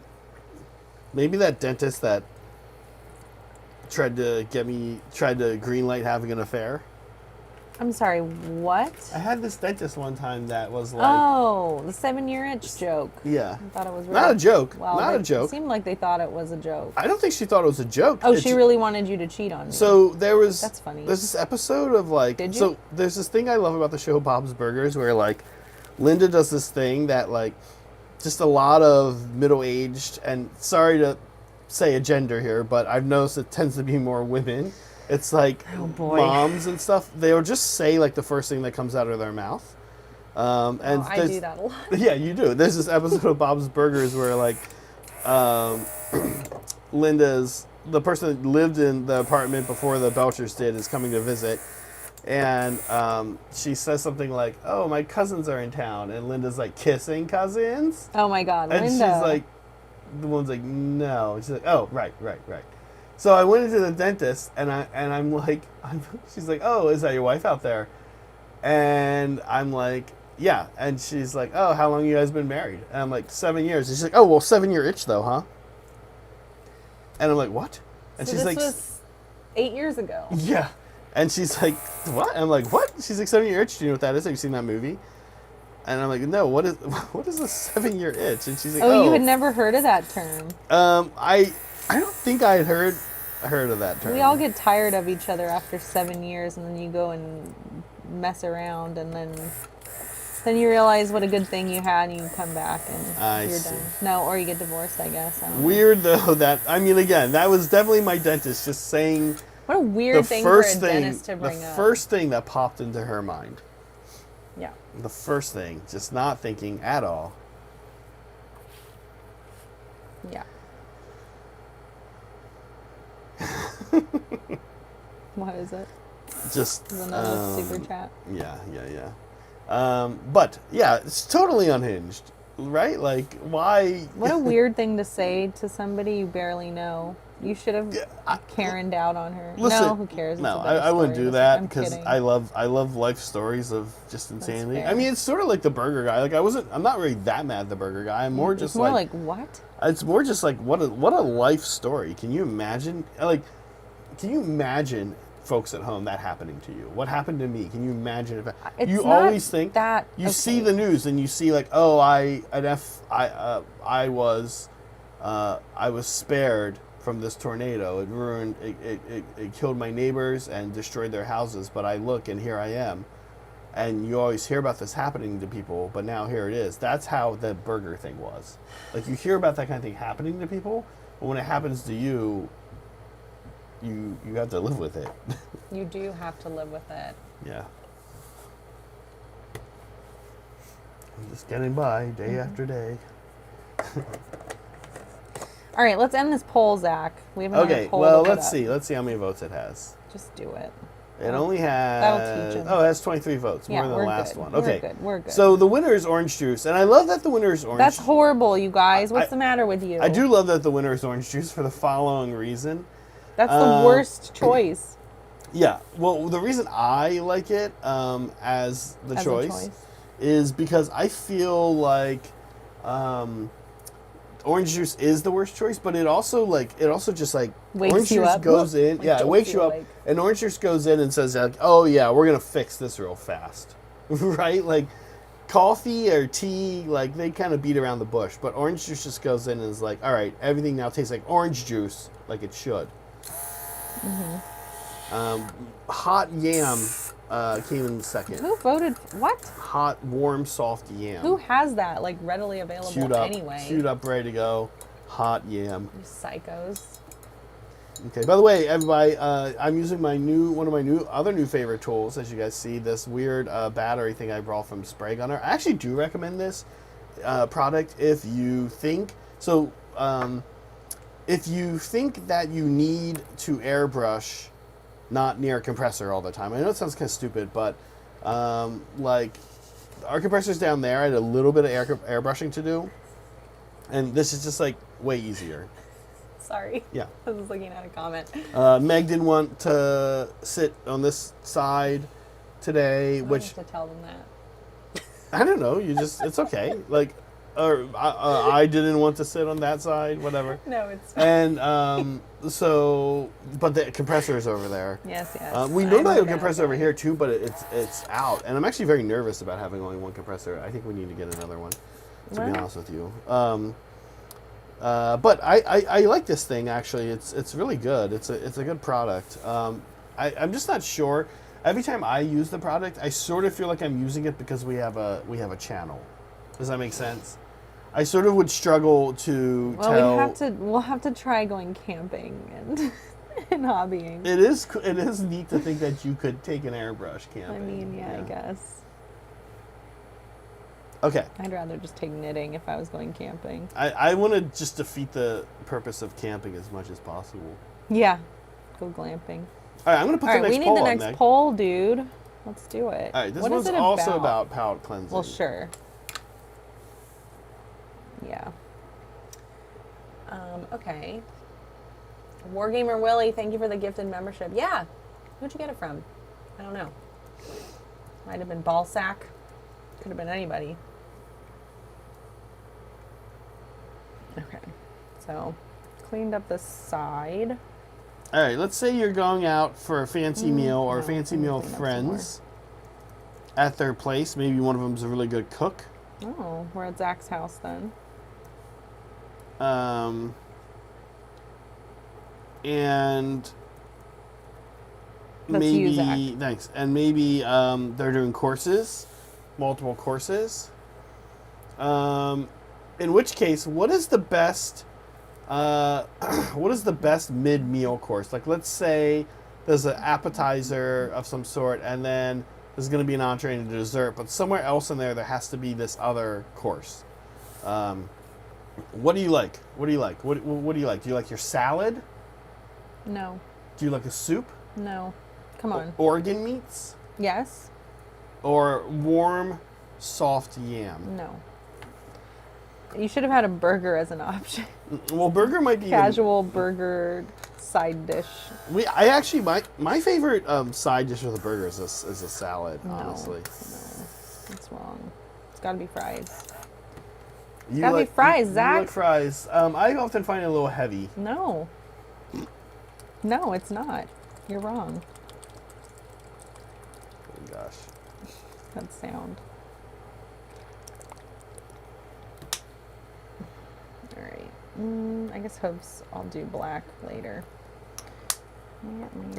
Maybe that dentist that tried to greenlight having an affair. I'm sorry, what? I had this dentist one time that was like... Oh, the 7-year itch joke. Yeah. I thought it was not a joke. Well, not a joke. It seemed like they thought it was a joke. I don't think she thought it was a joke. Oh, she really wanted you to cheat on me. So there was... That's funny. There's this episode of like... Did you? So there's this thing I love about the show Bob's Burgers where like Linda does this thing that like just a lot of middle-aged, and sorry to say a gender here, but I've noticed it tends to be more women. It's like moms and stuff. They'll just say like the first thing that comes out of their mouth. And I do that a lot. Yeah, you do. There's this episode of Bob's Burgers where like the person that lived in the apartment before the Belchers did is coming to visit. And she says something like, "Oh, my cousins are in town," and Linda's like, "Kissing cousins?" Oh my God, and Linda. she's like, the woman's like, "No." She's like, "Oh, right." So I went into the dentist, and I'm like, she's like, "Oh, is that your wife out there?" And I'm like, "Yeah." And she's like, "Oh, how long you guys been married?" And I'm like, 7 years. And she's like, "Oh, well, 7-year itch though, huh?" And I'm like, "What?" And so she's this like, was 8 years ago. "Yeah." And she's like, "What?" And I'm like, "What?" She's like, 7-year itch. Do you know what that is? Have you seen that movie? And I'm like, "No, what is a 7-year itch?" And she's like, "Oh, you had never heard of that term." I don't think I had heard of that term. We all get tired of each other after 7 years, and then you go and mess around, and then Then you realize what a good thing you had, and you come back and I you're see. done. No, or you get divorced, I guess. I don't know. Weird though that I mean again that was definitely my dentist just saying What a the weird thing for a first thing dentist to bring the up. first thing that popped into her mind. Yeah. The first thing, just not thinking at all. Yeah. What is it? Just Is another super chat? Yeah. But yeah, it's totally unhinged, right? Like, why? What a weird thing to say to somebody you barely know. You should have Karen'd out on her. Listen, No, who cares? It's no, a better I wouldn't story. do that I'm because kidding. I love life stories of just insanity. fair. I mean, it's sort of like the burger guy. Like, I'm not really that mad at the burger guy. I'm more It's just more like, what? it's more just like what a life story. Can you imagine? Like, can you imagine folks at home that happening to you? What happened to me? Can you imagine if It's you not always think that you okay. see the news and you see like, oh, I was spared from this tornado. It ruined it killed my neighbors and destroyed their houses, but I look and here I am. And you always hear about this happening to people, but now here it is. That's how the burger thing was. Like, you hear about that kind of thing happening to people, but when it happens to you, you have to live with it. You do have to live with it. Yeah. I'm just getting by day after day. All right, let's end this poll, Zach. We have another Okay, poll well, to put let's up. see. Let's see how many votes it has. Just do it. It only has... That'll teach 'em. Oh, it has 23 votes, Yeah, more than the we're last good. one. We're Okay. good. We're good. So the winner is orange juice, and I love that the winner is orange. That's horrible, you guys. What's I- the matter with you? I do love that the winner is orange juice for the following reason. That's the worst choice. Yeah, well, the reason I like it as the As a choice, choice. is because I feel like orange juice is the worst choice, but it also just like Wakes orange you juice up. goes in, Like, yeah, it jolts wakes you you up, awake. and orange juice goes in and says like, oh yeah, we're gonna fix this real fast, right? Like coffee or tea, like they kind of beat around the bush, but orange juice just goes in and is like, all right, everything now tastes like orange juice, like it should. Hot yam came in second. Who voted? What? Hot, warm, soft yam. Who has that like readily available anyway? Queued up, ready to go. Hot yam. You psychos. Okay. By the way, everybody, I'm using one of my new favorite tools. As you guys see, this weird battery thing I brought from Spray Gunner. I actually do recommend this product if you think so. If you think that you need to airbrush, not near a compressor all the time. I know it sounds kind of stupid, but like our compressor's down there. I had a little bit of airbrushing to do, and this is just like way easier. Sorry. Yeah. I was looking at a comment. Meg didn't want to sit on this side today, I which have to tell them that. I don't know. It's okay. Like, or I didn't want to sit on that side, whatever. No, it's And so, but the compressor is over there. yes, yes. We I'm normally have a bad compressor over guy. here too, but it's out, and I'm actually very nervous about having only one compressor. I think we need to get another one, to be Well. honest with you. But I like this thing actually. It's really good. It's a good product. I'm just not sure. Every time I use the product, I sort of feel like I'm using it because we have a channel. Does that make sense? I sort of would struggle to Well, tell. we'll have to try going camping and and hobbying. It is neat to think that you could take an airbrush camping. I mean, yeah, I guess. Okay. I'd rather just take knitting if I was going camping. I want to just defeat the purpose of camping as much as possible. Yeah, go glamping. All right, I'm going to put All the right, next we need poll the on, next Meg. poll, dude. Let's do it. All right, this What is one's it also about palate cleansing. Well, sure. Yeah. Okay. Wargamer Willie, thank you for the gifted membership. Yeah. Who'd you get it from? I don't know. Might have been Ballsack. Could have been anybody. Okay. So, cleaned up the side. All right, let's say you're going out for a fancy meal or a no, fancy let me meal with clean up some friends at their place. Maybe one of them's a really good cook. Oh, we're at Zach's house then. And That's you, Zach. maybe thanks. And maybe they're doing courses multiple courses. In which case, what is the best mid-meal course? Like, let's say there's an appetizer of some sort, and then there's going to be an entree and a dessert, but somewhere else in there has to be this other course. What do you like? What do you like? What do you like? Do you like your salad? No. Do you like a soup? No. Come on. Organ meats? Yes. Or warm, soft yam? No. You should have had a burger as an option. Well, burger might be Casual burger side dish. I actually my favorite side dish with a burger is a salad. Honestly, No, that's wrong. It's got to be fries. You Gotta be fries, you Zach. like fries. I often find it a little heavy. No. No, it's not. You're wrong. Oh gosh. That sound. All right. I guess hooves I'll do black later.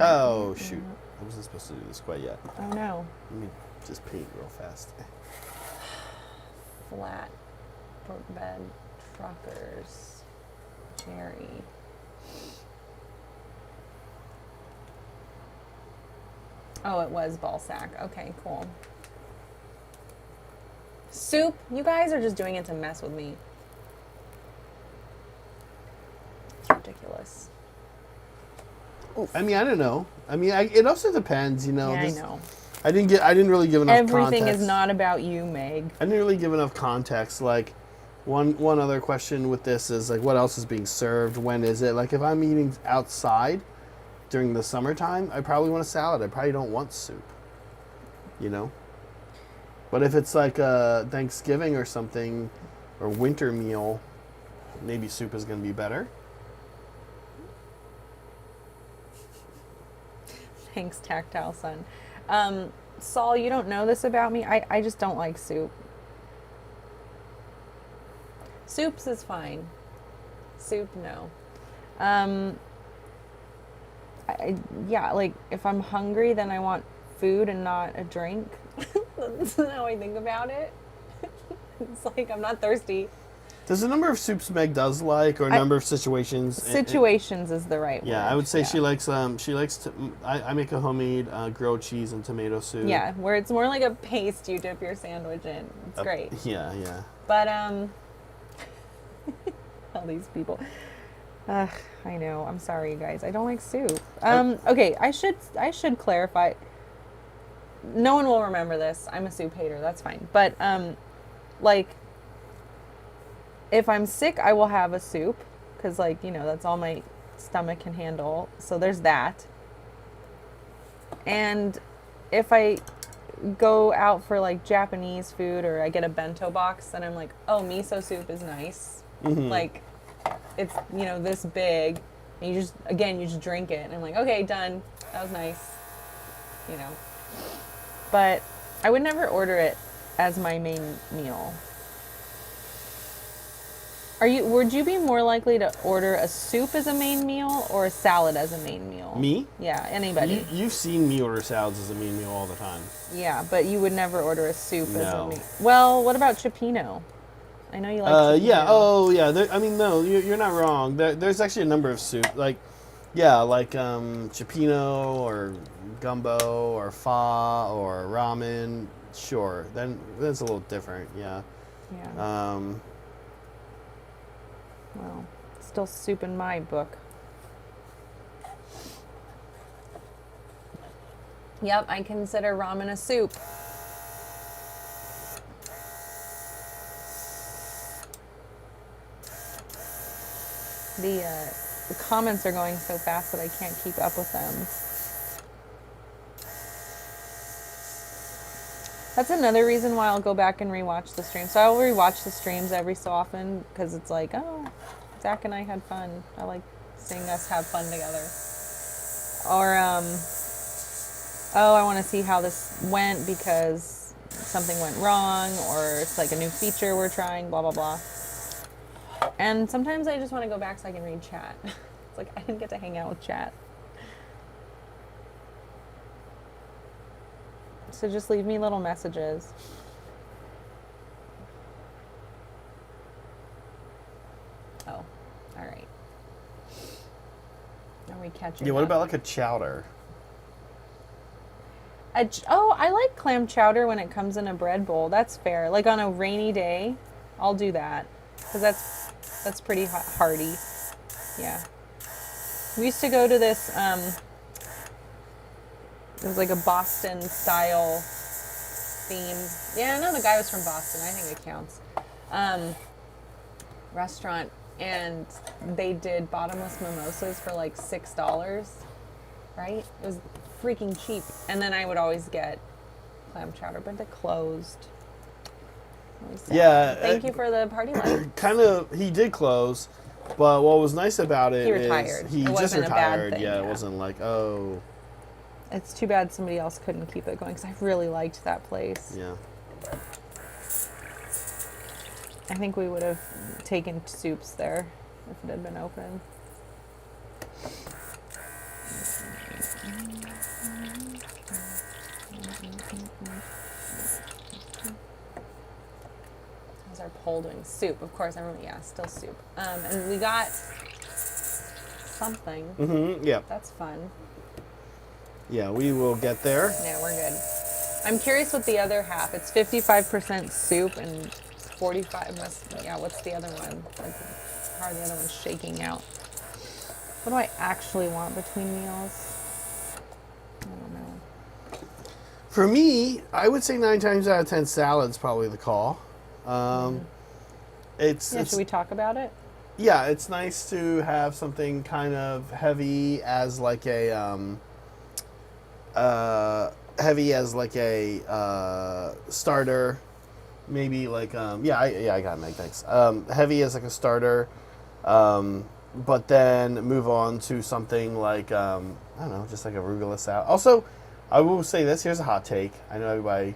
Oh shoot! I wasn't supposed to do this quite yet. Oh no. Let me just paint real fast. Flat. Pork bed. Truckers. Cherry. Oh, it was ball sack. Okay, cool. Soup? You guys are just doing it to mess with me. It's ridiculous. I mean, I don't know. I mean, it also depends, you know. Yeah, I know. I didn't really give enough Everything context. is not about you, Meg. I didn't really give enough context. Like, one other question with this is, like, what else is being served? When is it? Like, if I'm eating outside during the summertime, I probably want a salad. I probably don't want soup, you know? But if it's like a Thanksgiving or something, or winter meal, maybe soup is going to be better. Thanks, Tactile Son. Saul, you don't know this about me. I just don't like soup. Soups is fine. Soup, no. Yeah, like if I'm hungry, then I want food and not a drink. That's how I think about it. It's like I'm not thirsty. There's a number of soups Meg does like, or a number of situations. Situations is the right word. Yeah, I would say yeah. she likes to. I make a homemade grilled cheese and tomato soup. Yeah, where it's more like a paste you dip your sandwich in. It's great. Yeah, yeah. But all these people. I know. I'm sorry, you guys. I don't like soup. Okay, I should clarify. No one will remember this. I'm a soup hater. That's fine. But like, if I'm sick, I will have a soup because, like, you know, that's all my stomach can handle. So there's that. And if I go out for like Japanese food or I get a bento box, then I'm like, oh, miso soup is nice. Mm-hmm. Like, it's, you know, this big. And you just drink it. And I'm like, okay, done. That was nice. You know. But I would never order it as my main meal. Would you be more likely to order a soup as a main meal or a salad as a main meal? Me? Yeah, anybody. You've seen me order salads as a main meal all the time. Yeah, but you would never order a soup as a No. main. Well, what about cioppino? I know you like cioppino. Yeah. Oh, yeah. I mean, no, you're not wrong. There's actually a number of soup, like cioppino or gumbo or pho or ramen. Sure, then that's a little different. Yeah. Yeah. Well, still soup in my book. Yep, I consider ramen a soup. The comments are going so fast that I can't keep up with them. That's another reason why I'll go back and rewatch the stream. So I'll rewatch the streams every so often because it's like, oh, Zach and I had fun. I like seeing us have fun together. Or, oh, I want to see how this went because something went wrong, or it's like a new feature we're trying, blah, blah, blah. And sometimes I just want to go back so I can read chat. It's like I didn't get to hang out with chat. So just leave me little messages. catching Yeah, what up. about like a chowder? I like clam chowder when it comes in a bread bowl. That's fair. Like on a rainy day, I'll do that because that's pretty hearty. Yeah. We used to go to this. It was like a Boston style theme. Yeah, no, the guy was from Boston. I think it counts. Restaurant, and they did bottomless mimosas for like $6. Right? It was freaking cheap. And then I would always get clam chowder, but they closed. Yeah. Thank you for the party light. Kind of, he did close, but what was nice about it He retired. is he It just wasn't a bad retired. thing, Yeah, it yeah. wasn't like, oh, It's too bad somebody else couldn't keep it going because I really liked that place. yeah. I think we would have taken soups there if it had been open. How's our poll doing? Soup, of course. Everyone, yeah, still soup. And we got something. Mm-hmm. Yeah. That's fun. Yeah, we will get there. Yeah, we're good. I'm curious what the other half. It's 55% soup and 45. What's the other one? Like, how are the other ones shaking out? What do I actually want between meals? I don't know. For me, I would say 9 times out of 10, salad's probably the call. It's Should we talk about it? yeah, it's nice to have something kind of heavy as like a starter, maybe like I got an egg, thanks. Heavy as like a starter, but then move on to something like I don't know, just like arugula salad. Also, I will say this. Here's a hot take. I know everybody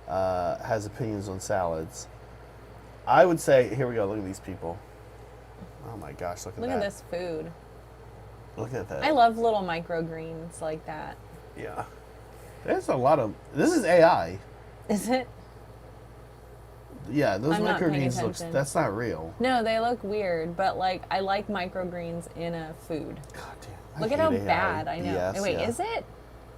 has opinions on salads. I would say, here we go. Look at these people. Oh my gosh, look at that. Look at this food. Look at that. I love little microgreens like that. Yeah. There's a lot of... This is AI. Is it? Yeah, those I'm not paying microgreens look... attention. That's not real. No, they look weird, but like I like microgreens in a food. God damn. Look at how bad I know. Yes, Wait, yeah. is it?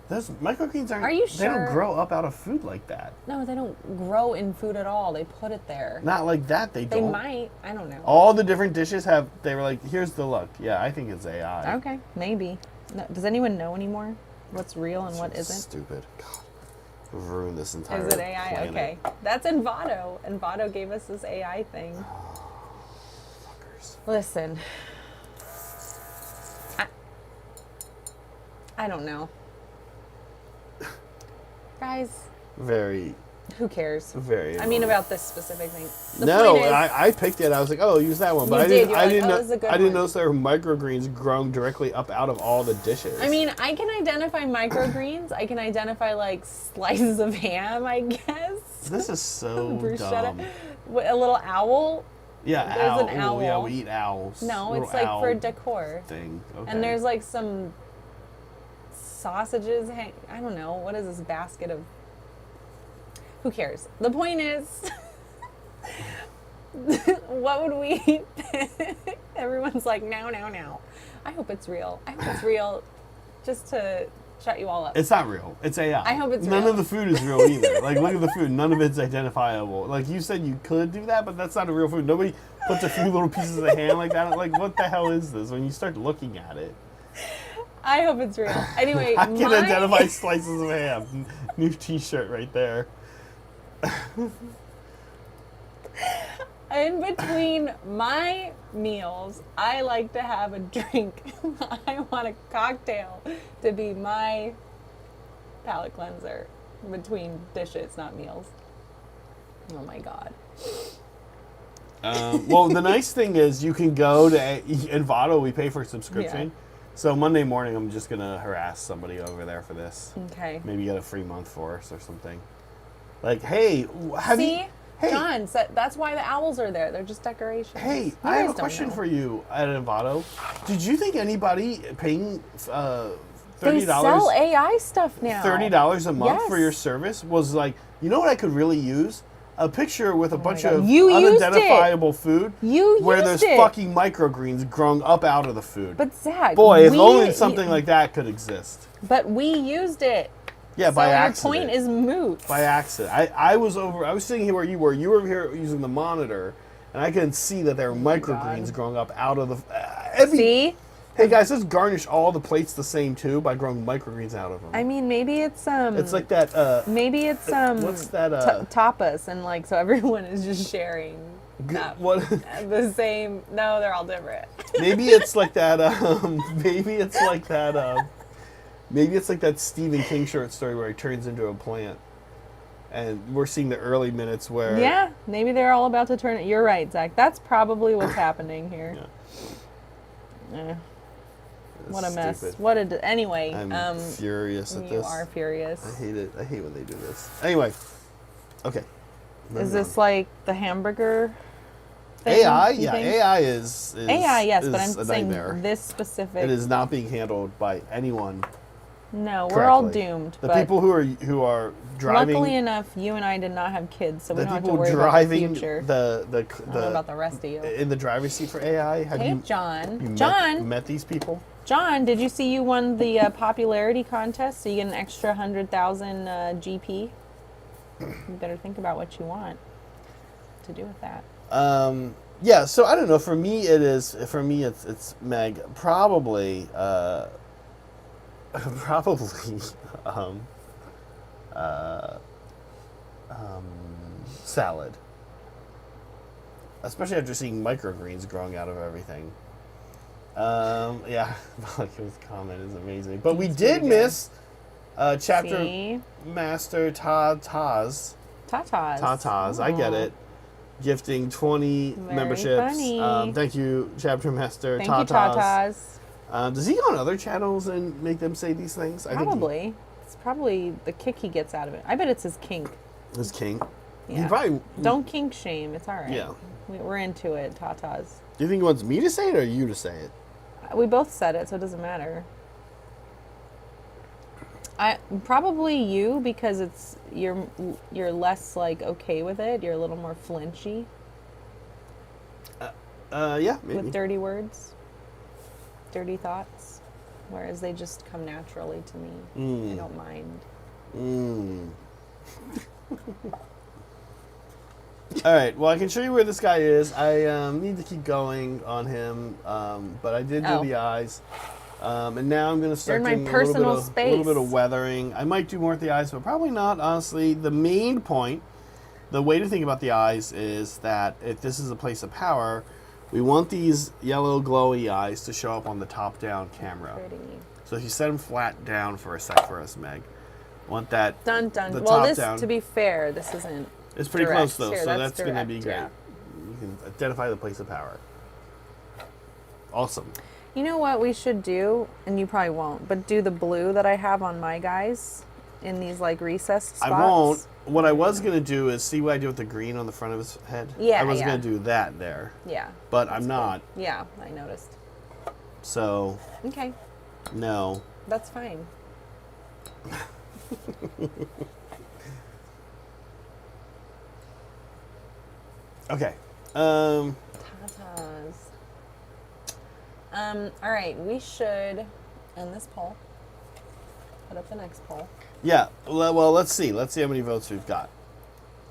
Those microgreens aren't... Are you They don't sure? grow up out of food like that. No, they don't grow in food at all. They put it there. Not like that, they They don't. might. I don't know. All the different dishes have... They were like, here's the look. Yeah, I think it's AI. Okay, maybe. No, does anyone know anymore what's real and what It's isn't? stupid. God. We've ruined this entire Is it AI? planet. Okay. That's Envato. Envato gave us this AI thing. Fuckers. Listen. I don't know. Guys, Very, who cares? very... I mean, about this specific thing. The No, point is, I picked it. I was like, oh, use that one. But You I did. didn't. You're I like, didn't oh, know. this is a good I didn't one. notice there were microgreens growing directly up out of all the dishes. I mean, I can identify microgreens. I can identify like slices of ham, I guess. this is so Bruschetta. dumb. A little owl. Yeah, There's an owl. Ooh, yeah, owl. we eat owls. No, Little it's like for owl decor. thing. Okay. And there's like some sausages. I don't know. What is this basket of? Who cares? The point is, what would we eat? Everyone's like, no, no, no. I hope it's real. I hope it's real just to shut you all up. It's not real. It's AI. I hope it's None real. of the food is real either. Like, look at the food. None of it's identifiable. Like, you said you could do that, but that's not a real food. Nobody puts a few little pieces of ham like that. Like, what the hell is this? When you start looking at it. I hope it's real. Anyway, I can identify slices of ham. New t-shirt right there. In between my meals, I like to have a drink. I want a cocktail to be my palate cleanser between dishes, not meals. Oh my God. Well, the nice thing is you can go to Envato. We pay for a subscription. Yeah. So Monday morning, I'm just going to harass somebody over there for this. Okay. Maybe get a free month for us or something. Like, hey, have See? you... Hey, John, so that's why the owls are there. They're just decorations. hey, You I have guys a don't question know. for you at Envato. Did you think anybody paying $30 They sell AI stuff now. $30 a month for Yes. your service was like, you know what I could really use? a picture with a bunch God. of You used it. unidentifiable food You where used there's it. fucking microgreens growing up out of the food. But Zach, Boy, if only something like that could exist. But we used it. Yeah, so by your accident. point is moot. By accident. I was sitting here where you were. You were over here using the monitor, and I couldn't see that there were microgreens growing up out of the. See? Hey guys, let's garnish all the plates the same too by growing microgreens out of them. I mean, maybe it's It's like that. Maybe it's what's that? tapas, and like so everyone is just sharing. What? The same. No, they're all different. Maybe it's like that. Maybe it's like that. Maybe it's like that Stephen King short story where he turns into a plant, and we're seeing the early minutes where. Yeah, maybe they're all about to turn it. You're right, Zach. That's probably what's happening here. Yeah. What a mess. Stupid. Anyway. I'm furious at this. You are furious. I hate it. I hate when they do this. Anyway. Okay. Is this like the hamburger thing? AI? Yeah, AI is AI, yes, is but I'm a saying nightmare. this specific. It is not being handled by anyone. No, we're all correctly. doomed. The but people who are driving. luckily enough, you and I did not have kids, so we the don't have to people worry driving about the future. the I don't know about the rest of you. in the driver's seat for AI. Have Hey, you John. met these people? John, did you see you won the popularity contest? So you get an extra 100,000 GP. You better think about what you want to do with that. Yeah. So I don't know. For me, it's Meg. Probably. Probably. Salad. Especially after seeing microgreens growing out of everything. Yeah, Molecule's comment is amazing. But we did miss chapter See? master Tatas. Tatas. I get it. Gifting 20 Very memberships. funny. Thank you, chapter master Thank Tatas. you, Tatas. Does he go on other channels and make them say these things? Probably. It's probably the kick he gets out of it. I bet it's his kink. His king. Yeah. He probably. Don't kink shame. It's all right. Yeah. We're into it, Tatas. Do you think he wants me to say it or you to say it? We both said it, so it doesn't matter. Probably you, because you're less like okay with it. You're a little more flinchy Yeah, maybe. with dirty words, dirty thoughts, whereas they just come naturally to me. I don't mind. All right. Well, I can show you where this guy is. I need to keep going on him, but I did do the eyes, and now I'm going to start They're in doing my a little personal bit of space. weathering. I might do more at the eyes, but probably not. Honestly, the main point, the way to think about the eyes is that if this is a place of power, we want these yellow glowy eyes to show up on the top-down camera. Pretty. So if you set them flat down for a sec for us, Meg, I want that. Dun dun. The Well, top this, down. to be fair, this isn't. It's pretty direct. close though, Here, so that's going to direct, be great. yeah. You can identify the place of power. Awesome. You know what we should do, and you probably won't, but do the blue that I have on my guys in these like recessed spots. I won't. What I was going to do is see what I do with the green on the front of his head. Yeah, I was yeah. going to do that there. Yeah. But I'm not. Yeah, I noticed. So, Okay, no. that's fine. Okay. Tatas. All right, we should end this poll. Put up the next poll. Yeah. Well, let's see. Let's see how many votes we've got.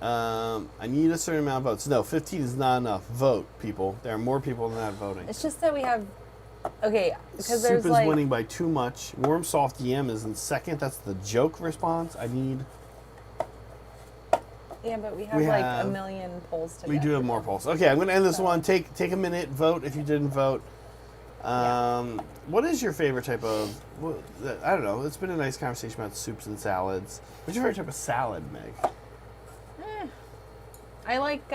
I need a certain amount of votes. No, 15 is not enough. Vote, people. There are more people than that voting. It's just that we have. Okay, because Soup there's is like. winning by too much. Warm soft yam is in second. That's the joke response. I need. Yeah, but we have We like have- a million polls to We get do have through. more polls. Okay, I'm going to end this So- one. Take a minute. Vote if you didn't vote. What is your favorite type of? Well, I don't know. It's been a nice conversation about soups and salads. What's your favorite type of salad, Meg? I like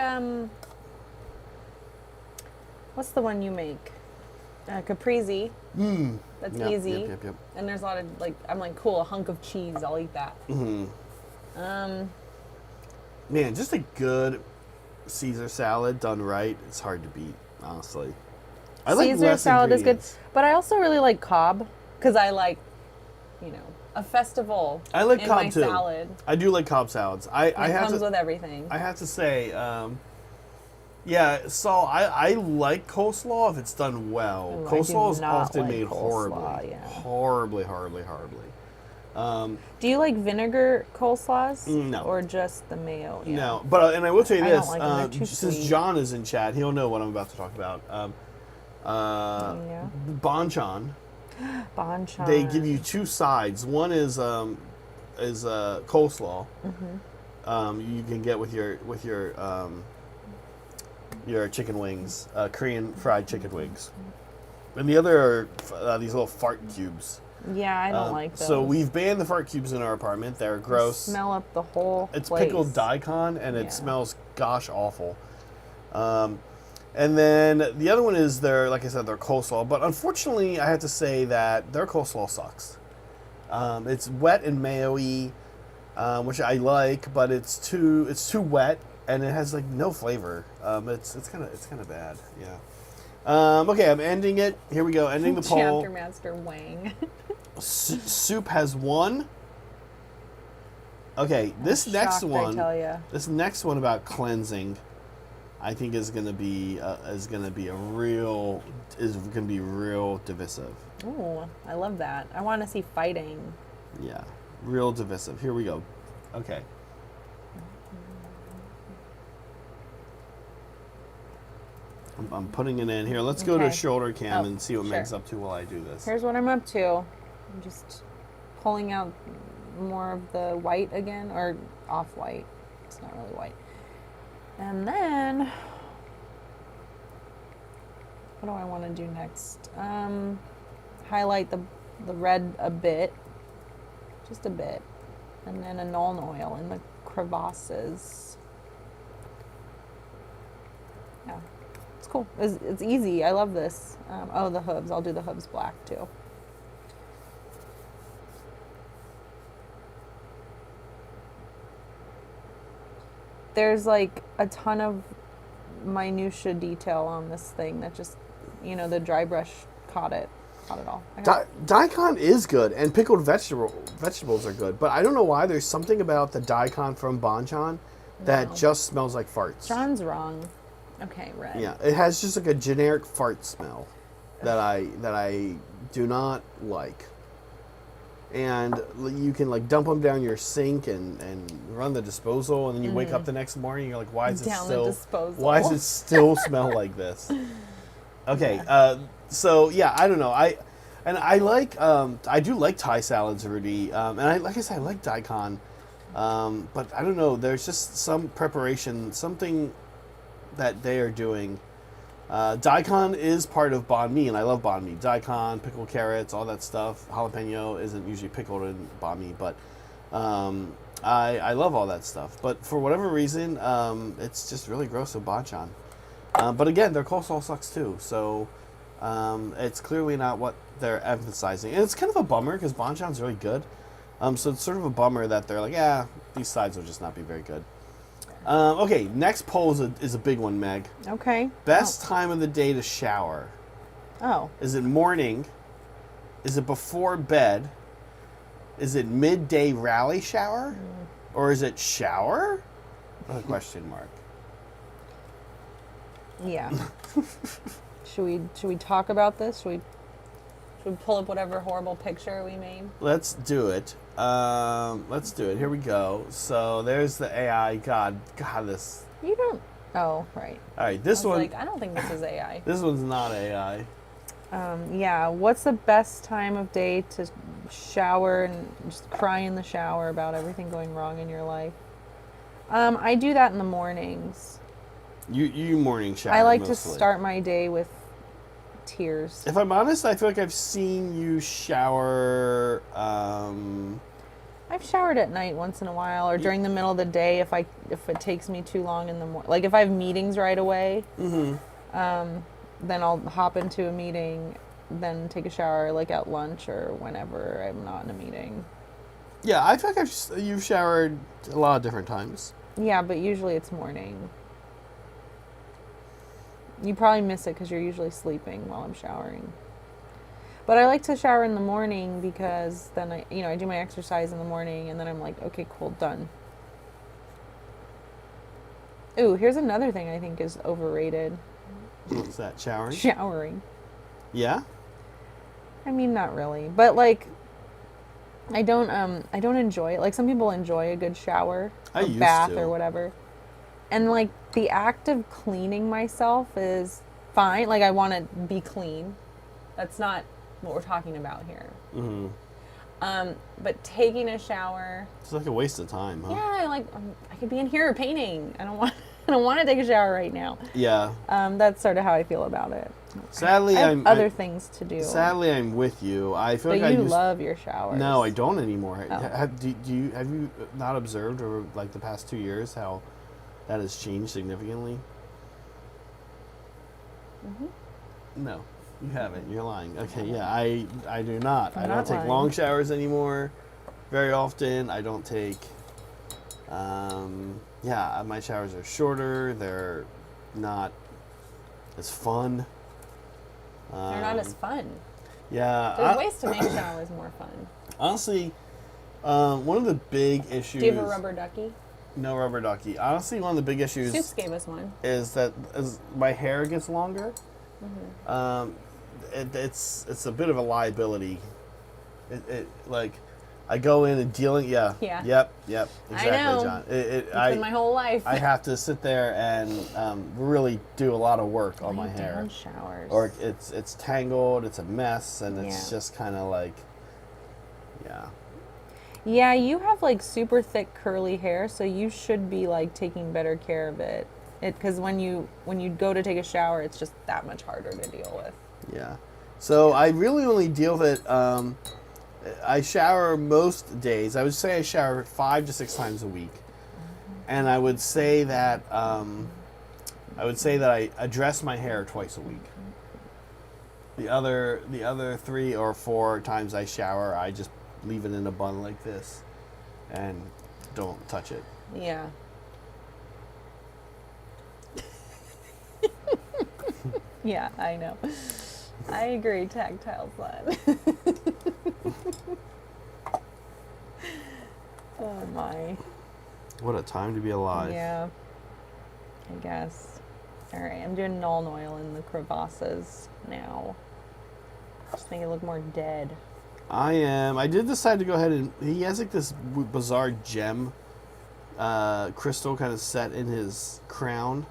what's the one you make? Caprese. That's Yep, easy. Yep. And there's a lot of like I'm like cool, a hunk of cheese. I'll eat that. Man, just a good Caesar salad done right. It's hard to beat, honestly. I like Caesar less salad is good, ingredients. but I also really like Cobb because I like, you know, a festival. I like in Cobb my too. salad. I do like Cobb salads. I It have comes to. with everything. I have to say, yeah. So I like coleslaw if it's done well. Ooh, I coleslaw do is not often like made coleslaw, yeah. horribly. Do you like vinegar coleslaws? No. Or just the mayo? Yeah. No, but and I will tell you I this: don't like 'em. They're too since sweet. John is in chat, he'll know what I'm about to talk about. Yeah. Banchan. Banchan. They give you two sides. One is coleslaw. You can get with your chicken wings, Korean fried chicken wings, and the other are these little fart cubes. Yeah, I don't like those. So we've banned the fart cubes in our apartment. They're gross. Smell up the whole It's place. pickled daikon, and it Yeah. smells gosh awful. And then the other one is like I said, their coleslaw. But unfortunately, I have to say that their coleslaw sucks. It's wet and mayo-y, which I like, but it's too wet, and it has like no flavor. It's kind of bad. Yeah. Okay, I'm ending it. Here we go. Ending the poll. Chapter Master Wang. Soup has won. Okay, this next Shocked, one. I tell ya. This next one about cleansing, I think is gonna be real divisive. Ooh, I love that. I want to see fighting. Yeah, real divisive. Here we go. Okay. I'm putting it in here. Let's go to Okay. shoulder cam Oh, and see what sure. Meg's up to while I do this. Here's what I'm up to. I'm just pulling out more of the white again, or off-white. It's not really white. And then, what do I want to do next? Highlight the red a bit, just a bit, and then a Nuln oil in the crevasses. Yeah, it's cool. It's easy. I love this. Oh, the hooves. I'll do the hooves black too. There's like a ton of minutia detail on this thing that just, the dry brush caught it all. Daikon is good, and pickled vegetables are good, but I don't know why. There's something about the daikon from Banchan that No. just smells like farts. John's wrong. Okay, red. Yeah, it has just like a generic fart smell that I do not like. And you can like dump them down your sink and run the disposal, and then you wake up the next morning, you're like, why does it still smell like this? Okay, so yeah, I don't know. I do like Thai salads, Rudy, and like I said, I like daikon, but I don't know. There's just some preparation, something that they are doing. Daikon is part of banh mi, and I love banh mi. Daikon, pickled carrots, all that stuff. Jalapeno isn't usually pickled in banh mi, but I love all that stuff. But for whatever reason, it's just really gross with banchan. But again, their coleslaw sucks too, so it's clearly not what they're emphasizing. And it's kind of a bummer because banchan's really good. So it's sort of a bummer that they're like, yeah, these sides will just not be very good. Okay, next poll is a big one, Meg. Okay. Best time of the day to shower. Oh. Is it morning? Is it before bed? Is it midday rally shower? Or is it shower? What a question mark. Yeah. Should we talk about this? Should we pull up whatever horrible picture we made? Let's do it. Here we go. So there's the AI. God, this. You don't. Oh, right. All right, this I was one. like, I don't think this is AI. This one's not AI. Yeah. What's the best time of day to shower and just cry in the shower about everything going wrong in your life? I do that in the mornings. You morning shower. I like mostly. to start my day with tears. If I'm honest, I feel like I've seen you shower. I've showered at night once in a while, or during the middle of the day if it takes me too long in the morning. Like if I have meetings right away, then I'll hop into a meeting, then take a shower like at lunch or whenever I'm not in a meeting. Yeah, I feel like you've showered a lot of different times. Yeah, but usually it's morning. You probably miss it because you're usually sleeping while I'm showering. But I like to shower in the morning because then I do my exercise in the morning and then I'm like, okay, cool, done. Ooh, here's another thing I think is overrated. What's that? Showering? Showering. Yeah? I mean, not really, but like I don't enjoy it. Like some people enjoy a good shower I or used bath to. or whatever. And like the act of cleaning myself is fine. Like I want to be clean. That's not what we're talking about here. Mm-hmm. But taking a shower, It's like a waste of time, huh? yeah, like I could be in here painting. I don't want I don't want to take a shower right now. Yeah. That's sort of how I feel about it. Sadly, I have other things to do. Sadly, I'm with you. I feel But like you love your showers. No, I don't anymore. Oh. Have you not observed over like the past 2 years how that has changed significantly? Mm-hmm. No, you haven't. You're lying. Okay, yeah, I do not. I'm I don't not take lying. long showers anymore. Very often, I don't take. Yeah, my showers are shorter. They're not as fun. They're not as fun. Yeah. There's ways to make showers more fun. Honestly, one of the big issues. Do you have a rubber ducky? No rubber ducky. Honestly, one of the big issues Soups gave us one. is that as my hair gets longer, Mm-hmm. it's a bit of a liability. It like I go in and dealing. Yeah. Yeah. Yep. Exactly, I know. John. It's been my whole life. I have to sit there and really do a lot of work on my Lay hair. down showers. Or it's tangled. It's a mess, and it's Yeah. just kind of like, yeah. Yeah, you have like super thick curly hair, so you should be like taking better care of it. Because when you go to take a shower, it's just that much harder to deal with. Yeah. So I really only deal with it. I shower most days. I would say I shower 5 to 6 times a week, and I would say that I address my hair twice a week. The other 3 or 4 times I shower, I just leave it in a bun like this, and don't touch it. Yeah. Yeah, I know. I agree, tactile fun. Oh my. What a time to be alive. Yeah. I guess. Alright, I'm doing null oil in the crevasses now. Just make it look more dead. I am. I did decide to go ahead and he has like this bizarre gem crystal kind of set in his crown.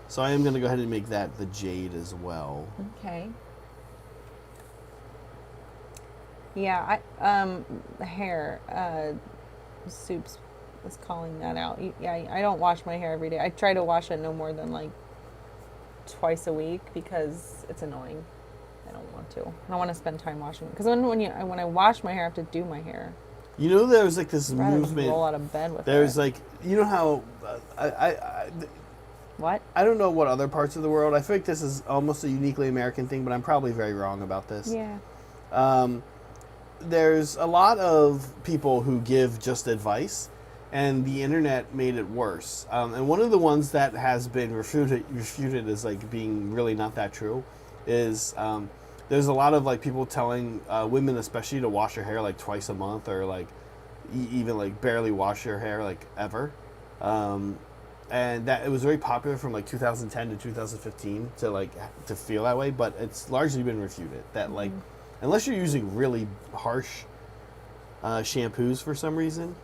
So I am going to go ahead and make that the jade as well. Okay. Yeah, the hair, Soups is calling that out. Yeah, I don't wash my hair every day. I try to wash it no more than like twice a week because it's annoying. I don't want to. I don't want to spend time washing it. Because when I wash my hair, I have to do my hair. You know, there was like this I'd rather just movement. roll out of bed with There's it. like, you know how What? I don't know what other parts of the world. I feel like this is almost a uniquely American thing, but I'm probably very wrong about this. Yeah. There's a lot of people who give just advice, and the internet made it worse. And one of the ones that has been refuted as like being really not that true is there's a lot of like people telling women especially to wash your hair like twice a month or like even like barely wash your hair like ever. And that it was very popular from like 2010 to 2015 to feel that way, but it's largely been refuted that like unless you're using really harsh shampoos for some reason,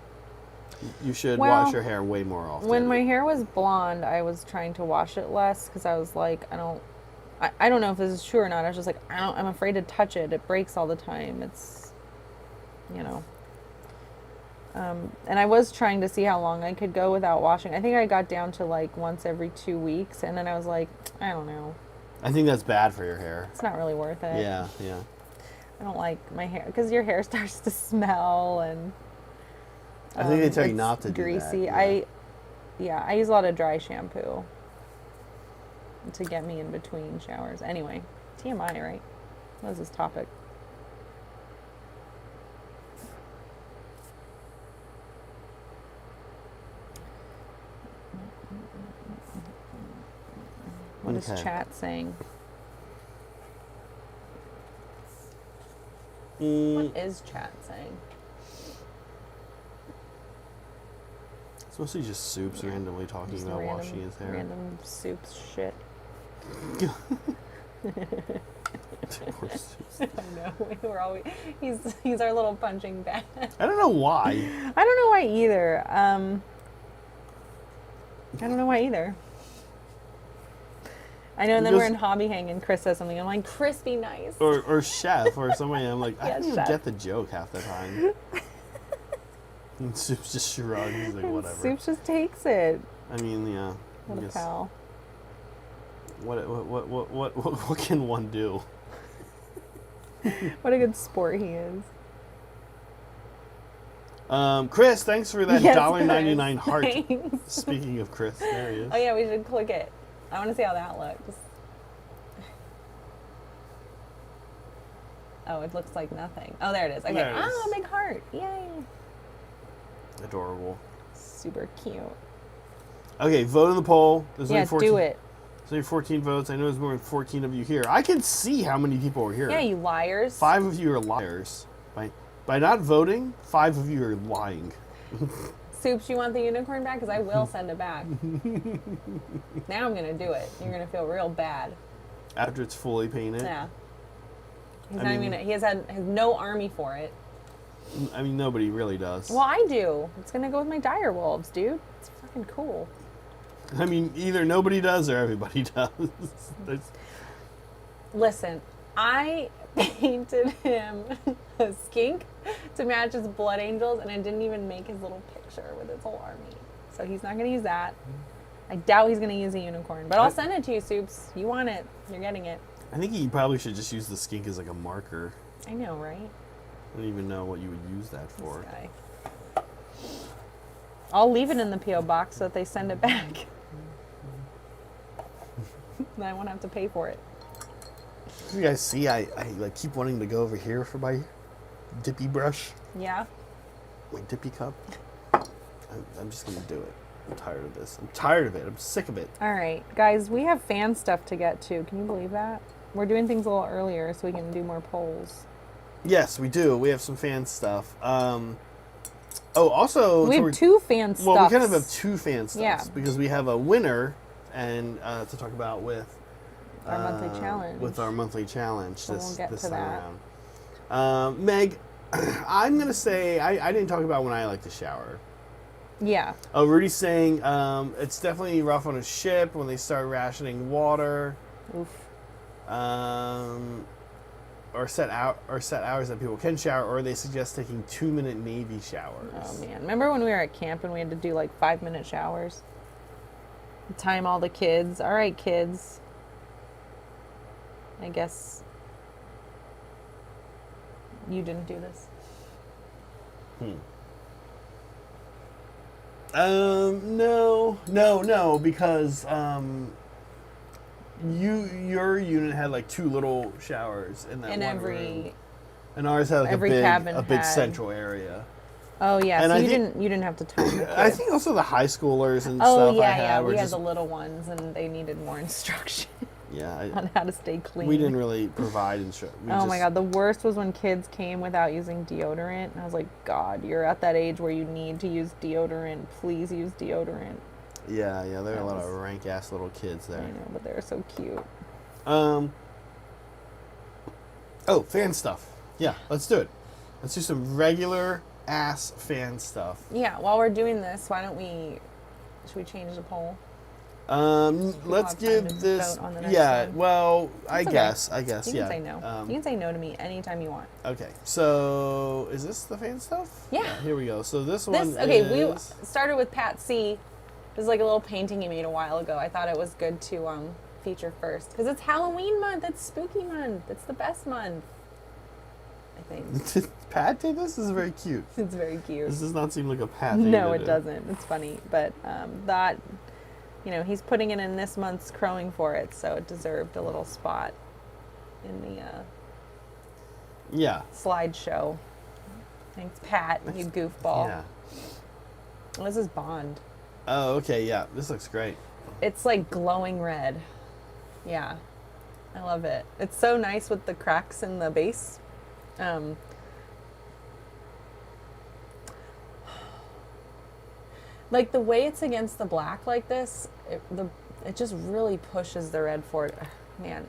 you should wash your hair way more often. When my hair was blonde, I was trying to wash it less because I was like, I don't know if this is true or not. I was just like, I'm afraid to touch it. It breaks all the time. It's, you know. And I was trying to see how long I could go without washing. I think I got down to like once every 2 weeks, and then I was like, I don't know. I think that's bad for your hair. It's not really worth it. Yeah. I don't like my hair because your hair starts to smell and. I think they tell you it's not to greasy. do that. Yeah. I use a lot of dry shampoo to get me in between showers. Anyway, TMI, right? What is this topic? What is Okay. chat saying? What is chat saying? It's mostly just Soups randomly talking Just about random, washing his hair. Random Soups shit. Poor Soups. I know. We're always he's our little punching bag. I don't know why. I don't know why either. I don't know why either. I know, and then we're in hobby hang, and Chris says something. I'm like, Chris, be nice. Or Chef or somebody. I'm like, I Yeah, don't even Chef. get the joke half the time. And Soups just shrugs. He's like, whatever. Soups just takes it. I mean, yeah. What I a guess- pal. What can one do? What a good sport he is. Chris, thanks for that Yes, $1.99 Chris. heart. Thanks. Speaking of Chris, there he is. Oh yeah, we should click it. I want to see how that looks. Oh, it looks like nothing. Oh, there it is. Okay. There it is. Oh, a big heart. Yay. Adorable. Super cute. Okay, vote in the poll. There's Yeah, only 14, do it. There's only 14 votes. I know there's more than 14 of you here. I can see how many people are here. Yeah, you liars. 5 of you are liars. By not voting, 5 of you are lying. Soups, you want the unicorn back? Because I will send it back. Now I'm going to do it. You're going to feel real bad. After it's fully painted. Yeah. He's I not mean- even, he has no army for it. I mean, nobody really does. Well, I do. It's going to go with my dire wolves, dude. It's fucking cool. I mean, either nobody does or everybody does. Listen, I painted him a skink to match his blood angels, and I didn't even make his little picture with his whole army. So he's not going to use that. I doubt he's going to use a unicorn, but I'll send it to you, Soups. You want it. You're getting it. I think you probably should just use the skink as like a marker. I know, right? I don't even know what you would use that for. This guy. I'll leave it in the P.O. box so that they send it back. Then I won't have to pay for it. You guys see, I like keep wanting to go over here for my dippy brush, Yeah? my dippy cup. I'm just gonna do it. I'm tired of this. I'm tired of it. I'm sick of it. All right, guys, we have fan stuff to get to. Can you believe that? We're doing things a little earlier so we can do more polls. Yes, we do. We have some fan stuff. Also, We so have two fan stuff. well, we kind of have two fan stuffs Yeah. because we have a winner and to talk about with Our monthly challenge. With our monthly challenge So this we'll get this to time that. around. Meg, I'm gonna say I didn't talk about when I like to shower. Yeah. Oh, Rudy's saying it's definitely rough on a ship when they start rationing water, Oof. or set hours that people can shower, or they suggest taking 2-minute Navy showers. Oh, man. Remember when we were at camp and we had to do like 5-minute showers? Time all the kids. All right, kids. I guess you didn't do this. No, because your unit had like 2 little showers in that In one every. room. And ours had like every a cabin big had- central area. Oh yeah, And so I you think- didn't have to time the I kids. think also the high schoolers and Oh stuff yeah, I had were we had just the little ones and they needed more instruction yeah. on how to stay clean. We didn't really provide instruction. Oh my god, the worst was when kids came without using deodorant. And I was like, God, you're at that age where you need to use deodorant. Please use deodorant. Yeah, there are That a lot of was- rank ass little kids I there. know, but they're so cute. Oh, fan stuff. Yeah, let's do it. Let's do some regular ass fan stuff. Yeah, while we're doing this, should we change the poll? Let's have time give to this. vote on the next Yeah, one. well, I It's okay. guess, You yeah. can say no. You can say no to me anytime you want. Okay, so is this the fan stuff? Yeah. Here we go. So this We one is. started with Pat C. This is like a little painting he made a while ago. I thought it was good to feature first because it's Halloween month. It's spooky month. It's the best month. I think Pat did this? This is very cute. it's very cute. This does not seem like a Pat thing No, to it do. doesn't. It's funny, but that he's putting it in this month's crowing for it, so it deserved a little spot in the Yeah. slideshow. Thanks, Pat. You goofball. Yeah. This is Bond. Oh, okay, yeah. This looks great. It's like glowing red. Yeah, I love it. It's so nice with the cracks in the base. Like the way it's against the black like this, it just really pushes the red forward. Man,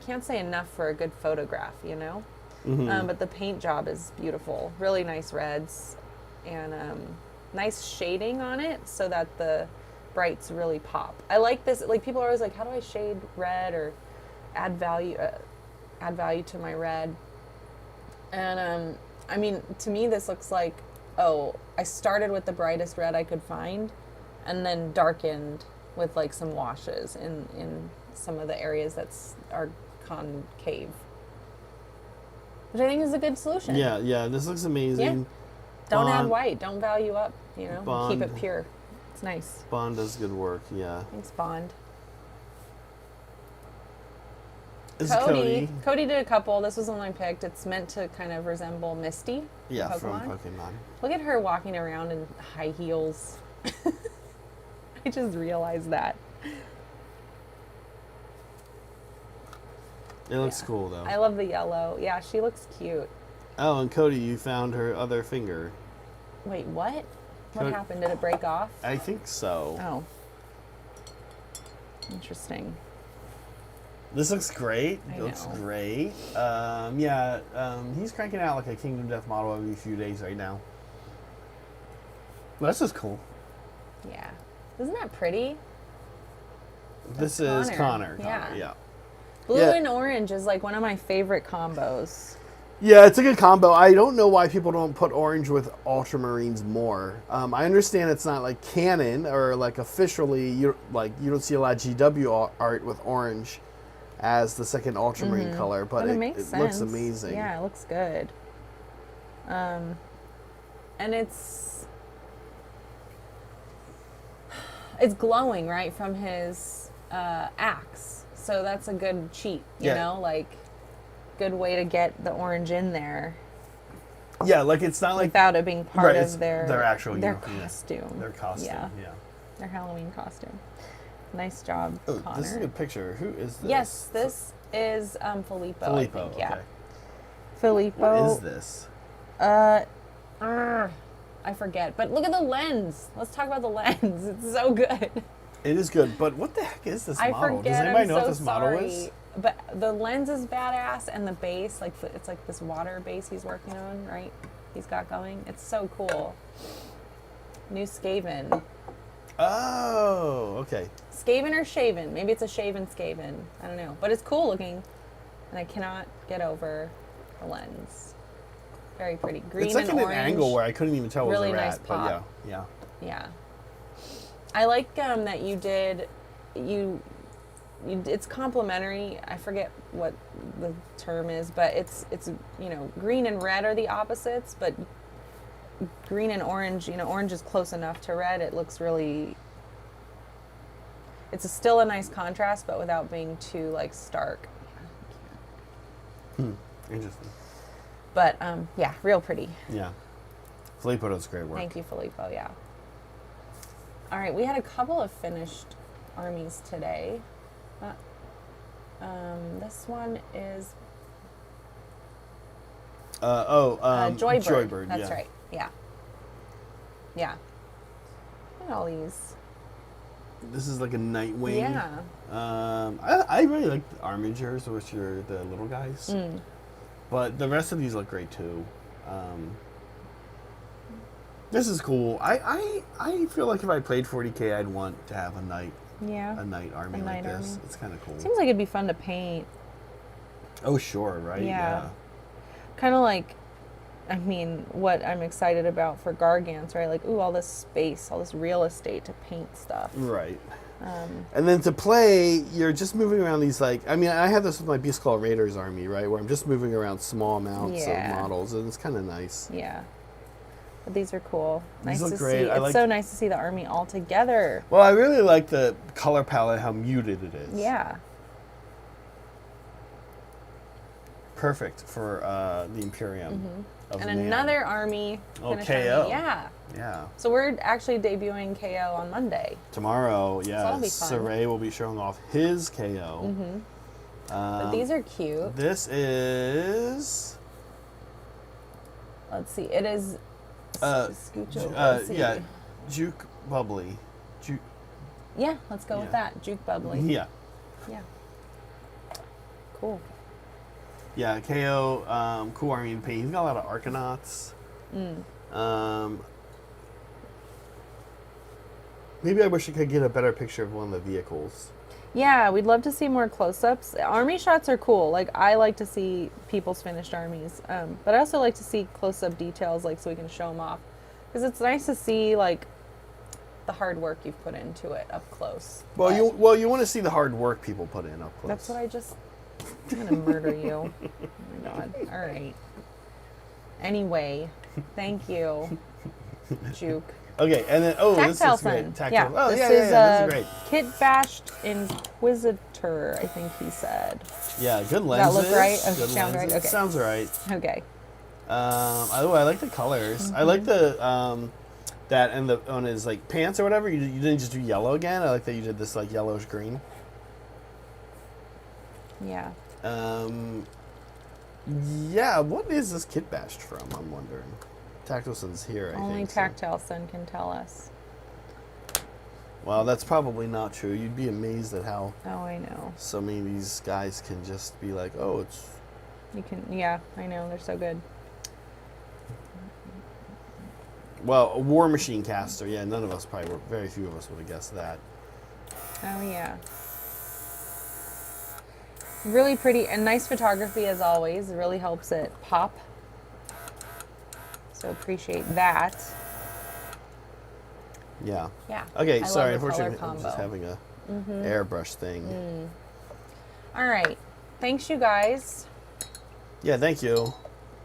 can't say enough for a good photograph, you know? But the paint job is beautiful. Really nice reds and nice shading on it so that the brights really pop. I like this. Like people are always like, how do I shade red or add value to my red? And I mean, to me, this looks like, oh, I started with the brightest red I could find and then darkened with like some washes in some of the areas are concave. Which I think is a good solution. Yeah, this looks amazing. Yeah. Don't add white. Don't value up, you know. Bond. Keep it pure. It's nice. Bond does good work, yeah. Thanks, Bond. This is Cody. Cody did a couple. This was the one I picked. It's meant to kind of resemble Misty. Yeah, Pokemon. from Pokemon. Look at her walking around in high heels. I just realized that. It looks cool, though. I love the yellow. Yeah, she looks cute. Oh, and Cody, you found her other finger. Wait, what? What happened? Did it break off? I think so. Oh. Interesting. This looks great. I It looks know. great. He's cranking out like a Kingdom Death model every few days right now. Well, this is cool. Yeah. Isn't that pretty? This That's is Connor. Connor. Yeah. Blue Yeah. and orange is like one of my favorite combos. Yeah, it's a good combo. I don't know why people don't put orange with Ultramarines more. I understand it's not like canon or like officially. You don't see a lot of GW art with orange as the second Ultramarine color, but it makes it sense. looks amazing. Yeah, it looks good. And it's glowing right from his axe, so that's a good cheat. You know, like good way to get the orange in there. Yeah, like it's not like without it being part it's of their actual costume. Their costume. Yeah. Their Halloween costume. Nice job, Oh, Connor. this is a good picture. Who is this? Yes, this is Filippo. I think, Okay. yeah. Filippo. What is this? I forget. But look at the lens. Let's talk about the lens. It's so good. It is good, but what the heck is this I model? forget. Does anybody I'm know so what this model sorry. is? But the lens is badass, and the base, like it's like this water base he's working on, right? He's got going. It's so cool. New Skaven. Oh, okay. Skaven or Shaven? Maybe it's a Shaven Skaven. I don't know. But it's cool looking, and I cannot get over the lens. Very pretty. Green It's like and in orange. an angle where I couldn't even tell it was Really a rat. nice But pop. yeah. Yeah. I like that you did it's complementary. I forget what the term is, but it's green and red are the opposites, but green and orange, orange is close enough to red. It looks really still a nice contrast, but without being too like stark. Interesting. But yeah, real pretty. Yeah. Filippo does great work. Thank you, Filippo. Yeah. All right, we had a couple of finished armies today. This one is Joybird. Joybird. That's yeah. right. Yeah. Yeah. Look at all these. This is like a Nightwing. Yeah. I really like the Armigers, which are the little guys. But the rest of these look great too. This is cool. I feel like if I played 40K, I'd want to have a night army like this. Army. It's kind of cool. Seems like it'd be fun to paint. Oh, sure, right? Yeah. Kind of like, I mean, what I'm excited about for Gargants, right? Like, ooh, all this space, all this real estate to paint stuff. Right. And then to play, you're just moving around these, like, I mean, I have this with my Beast Claw Raiders army, right? Where I'm just moving around small amounts of models, and it's kind of nice. Yeah. But these are cool. These Nice look to great. see. I It's like- so nice to see the army all together. Well, I really like the color palette, how muted it is. Yeah. Perfect for the Imperium. Of And Man. another army. Oh, finished KO. army. Yeah. Yeah. So we're actually debuting KO on Monday. Tomorrow, yeah, that'll be fun. Saray will be showing off his KO. But these are cute. This is... Let's see. It is. Uh, Scooch over. uh, Let's see. yeah. Juke bubbly. Juke. Yeah, let's go with Yeah. that. Juke bubbly. Yeah. Yeah. Cool. Yeah, KO, cool army paint. He's got a lot of Arcanauts. Maybe I wish I could get a better picture of one of the vehicles. Yeah, we'd love to see more close-ups. Army shots are cool. Like, I like to see people's finished armies, but I also like to see close-up details, like, so we can show them off. Because it's nice to see, like, the hard work you've put into it up close. Well, But you want to see the hard work people put in up close. that's what I just... I'm gonna murder you. Oh my god. All right. Anyway, thank you, Juke. Okay, and then this Tactile is great. Sun. Tactile. Yeah, Oh, this yeah, is this is great. Kit Bashed Inquisitor, I think he said. Yeah, good that lenses. look right? Good Sound right? lenses. Okay. Sounds right. Okay. I like the colors. I like the that and the on his like pants or whatever. You didn't just do yellow again. I like that you did this like yellowish green. Yeah. Yeah. What is this Kit Bashed from? I'm wondering. Tactile Sun's here. I Only think. Tactile Sun can tell us. Well, that's probably not true. You'd be amazed at how Oh, I know. so many of these guys can just be like, oh, it's. You can. Yeah, I know. They're so good. Well, a War Machine caster. Yeah, none of us probably. Very few of us would have guessed that. Oh yeah. Really pretty and nice photography as always. It really helps it pop. So appreciate that. Yeah. Yeah. Okay, I sorry. love the color Unfortunately, I'm just combo. having a airbrush thing. All right. Thanks, you guys. Yeah, thank you.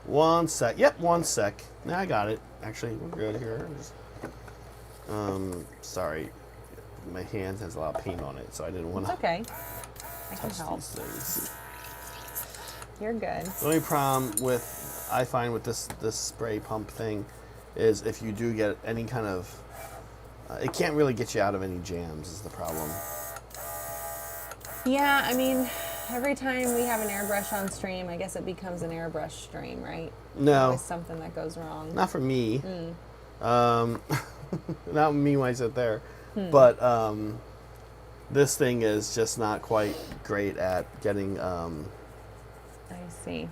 1 sec. Yep, 1 sec. Now I got it. Actually, we're good here. Sorry. My hand has a lot of paint on it, so I didn't want It's to okay. I can touch help. these things. You're good. The only problem I find with this spray pump thing is if you do get any kind of, it can't really get you out of any jams is the problem. Yeah, I mean, every time we have an airbrush on stream, I guess it becomes an airbrush stream, right? No, Always something that goes wrong. not for me. Not me when I sit there. But this thing is just not quite great at getting, I see.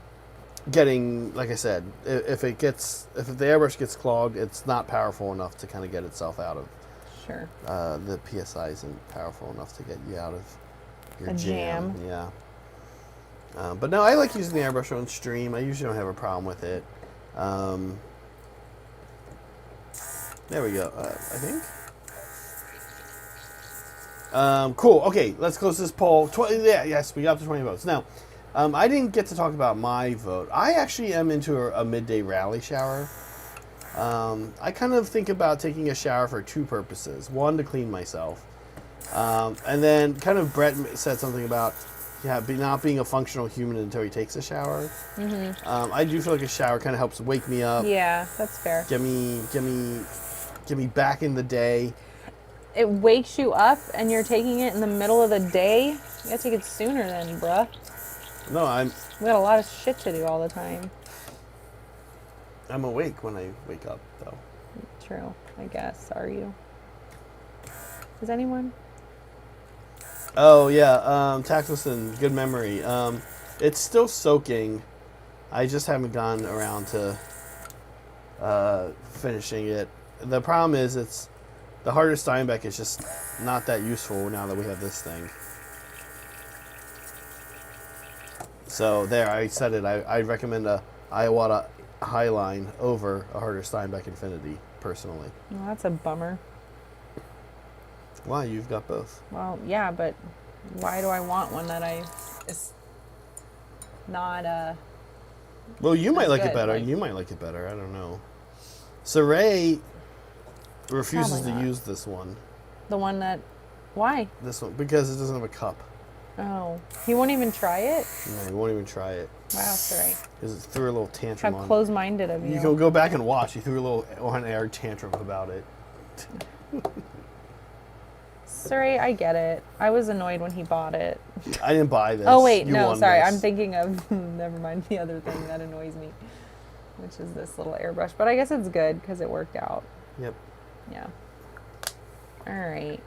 like I said, if the airbrush gets clogged, it's not powerful enough to kind of get itself out of. Sure. The PSI isn't powerful enough to get you out of your A jam. Yeah. But no, I like using the airbrush on stream. I usually don't have a problem with it. There we go. I think. Cool. Okay, let's close this poll. Yes, we got up to 20 votes. Now, I didn't get to talk about my vote. I actually am into a midday rally shower. I kind of think about taking a shower for two purposes. One, to clean myself. And then kind of Brett said something about not being a functional human until he takes a shower. I do feel like a shower kind of helps wake me up. Yeah, that's fair. Get me back in the day. It wakes you up and you're taking it in the middle of the day? You gotta take it sooner then, bruh. No, We got a lot of shit to do all the time. I'm awake when I wake up, though. True, I guess. Are you? Is anyone? Oh, yeah. Tactleston, good memory. It's still soaking. I just haven't gotten around to finishing it. The problem is the harder Steinbeck is just not that useful now that we have this thing. So there, I said it. I recommend a Iwata Highline over a harder Steinbeck Infinity, personally. Well, that's a bummer. Why? You've got both. Well, yeah, but why do I want one that is not Well, you might That's like it good, better. like- You might like it better. I don't know. Saray refuses Probably to not. use this one. the one that? Why? This one because it doesn't have a cup. Oh, he won't even try it. No, he won't even try it. Wow, sorry. Because it threw a little How tantrum on. close-minded of you. You can go back and watch. He threw a little on-air tantrum about it. Sorry, I get it. I was annoyed when he bought it. I didn't buy this. Oh wait, You no, won sorry. this. I'm thinking of never mind the other thing that annoys me, which is this little airbrush. But I guess it's good because it worked out. Yep. Yeah. All right.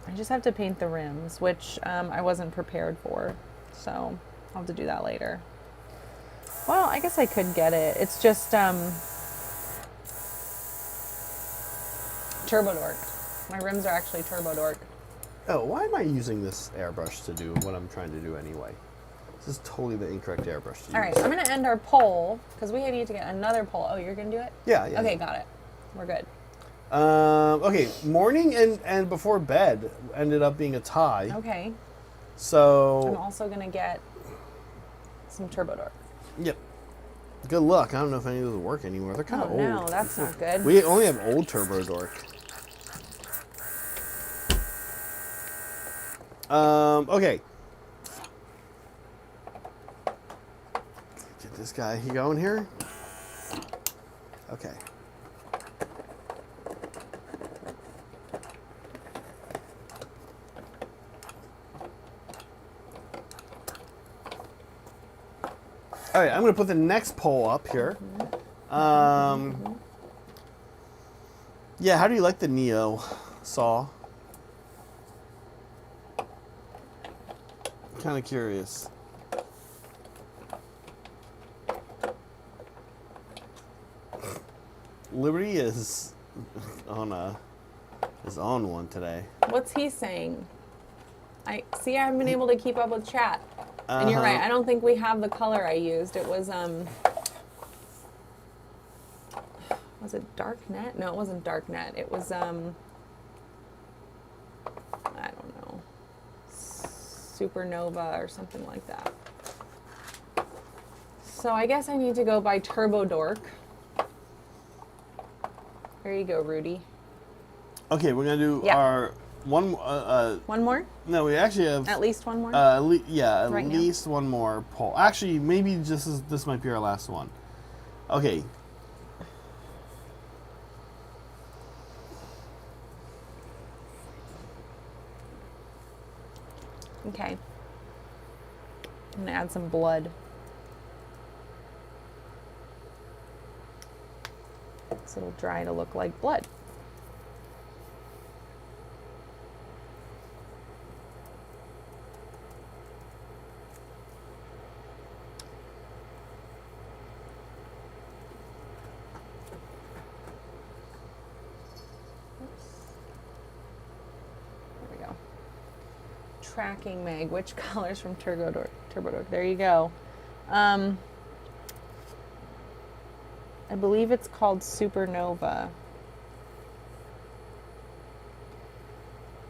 I just have to paint the rims, which I wasn't prepared for. So I'll have to do that later. Well, I guess I could get it. It's just Turbo Dork. My rims are actually Turbo Dork. Oh, why am I using this airbrush to do what I'm trying to do anyway? This is totally the incorrect airbrush to use. All right, I'm going to end our poll because we need to get another poll. Oh, you're going to do it? Yeah. Okay, got it. We're good. Okay, morning and before bed ended up being a tie. Okay. So I'm also going to get some Turbo Dork. Yep. Good luck. I don't know if any of those will work anymore. They're kind of old. No, that's not good. We only have old Turbo Dork. Okay. Get this guy going here. Okay. All right, I'm going to put the next poll up here. Yeah, how do you like the Neo saw? Kind of curious. Liberty is on one today. What's he saying? I haven't been able to keep up with chat. And you're right. I don't think we have the color I used. It was it dark net? No, it wasn't dark net. It was I don't know, supernova or something like that. So I guess I need to go by Turbo Dork. There you go, Rudy. Okay, we're gonna do our one. One more? No, we actually have At least one more. at Right least one more poll. Actually, maybe this might be our last one. Okay. Okay. I'm gonna add some blood. So it'll dry to look like blood. There we go. Tracking mag, which colors from Turbo Dork? There you go. I believe it's called Supernova.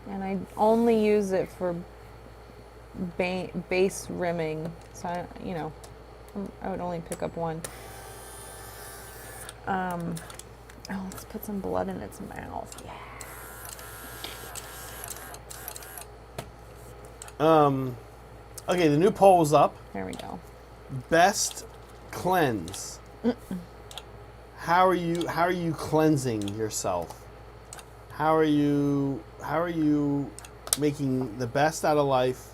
And I only use it for base rimming. So, I would only pick up one. Oh, let's put some blood in its mouth. Yeah. Okay, the new poll is up. There we go. Best cleanse. How are you cleansing yourself? How are you making the best out of life,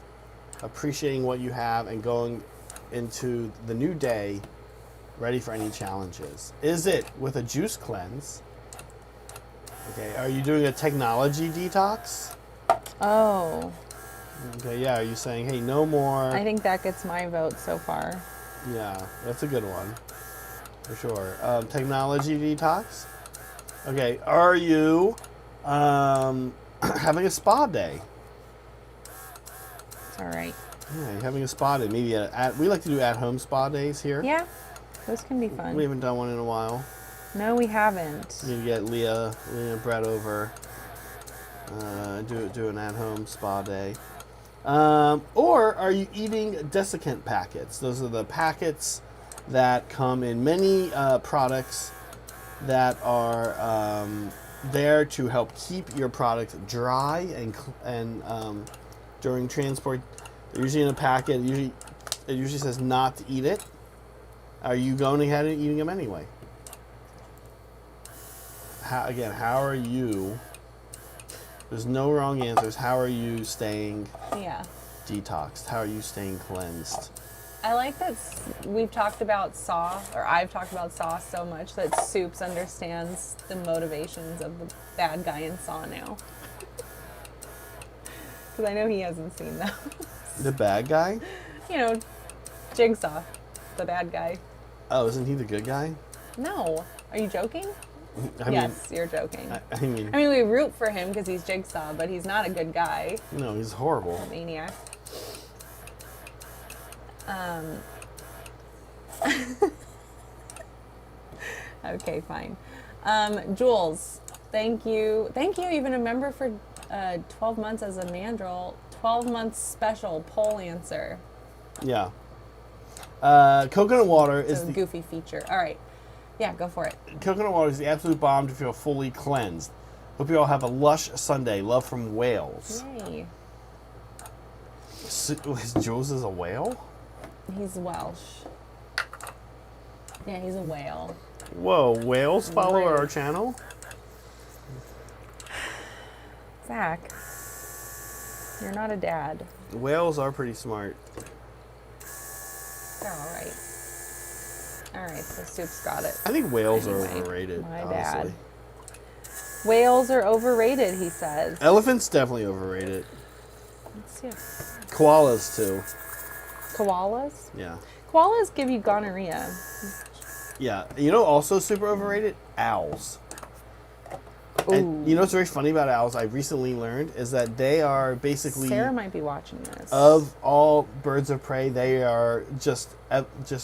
appreciating what you have, and going into the new day ready for any challenges? Is it with a juice cleanse? Okay, are you doing a technology detox? Oh. Okay, yeah, are you saying, hey, no more? I think that gets my vote so far. Yeah, that's a good one. For sure. Technology detox. Okay, are you having a spa day? It's all right. Yeah, having a spa day. Maybe we like to do at-home spa days here. Yeah, those can be fun. We haven't done one in a while. No, we haven't. You get Leah and Brett over. Do an at-home spa day. Or are you eating desiccant packets? Those are the packets that come in many products that are there to help keep your product dry and during transport. They're usually in a packet. It usually says not to eat it. Are you going ahead and eating them anyway? How are you? There's no wrong answers. How are you staying detoxed? How are you staying cleansed? I like that we've talked about Saw, or I've talked about Saw so much that Soups understands the motivations of the bad guy in Saw now. Because I know he hasn't seen those. The bad guy? You know, Jigsaw, the bad guy. Oh, isn't he the good guy? No. Are you joking? Yes, you're joking. I mean, we root for him because he's Jigsaw, but he's not a good guy. no, he's horrible. A maniac. Okay, fine. Jules, thank you. Thank you, even a member for 12 months as a mandrel. 12 months special poll answer. Yeah. Coconut water is So the goofy feature. All right. Yeah, go for it. coconut water is the absolute bomb to feel fully cleansed. Hope you all have a lush Sunday. Love from Wales. Yay. Jules is a whale? He's Welsh. Yeah, he's a whale. Whoa, whales follow Rude. our channel? Zach, you're not a dad. Whales are pretty smart. They're all right. All right, so Soup's got it. I think whales Anyway, are overrated, my honestly. bad. Whales are overrated, he says. Elephants definitely overrated. Let's see. Koalas too. Koalas? Yeah. Koalas give you gonorrhea. Yeah. You know also super overrated? Owls. And you know what's very funny about owls I recently learned is that they are basically Sarah might be watching this. of all birds of prey, they are just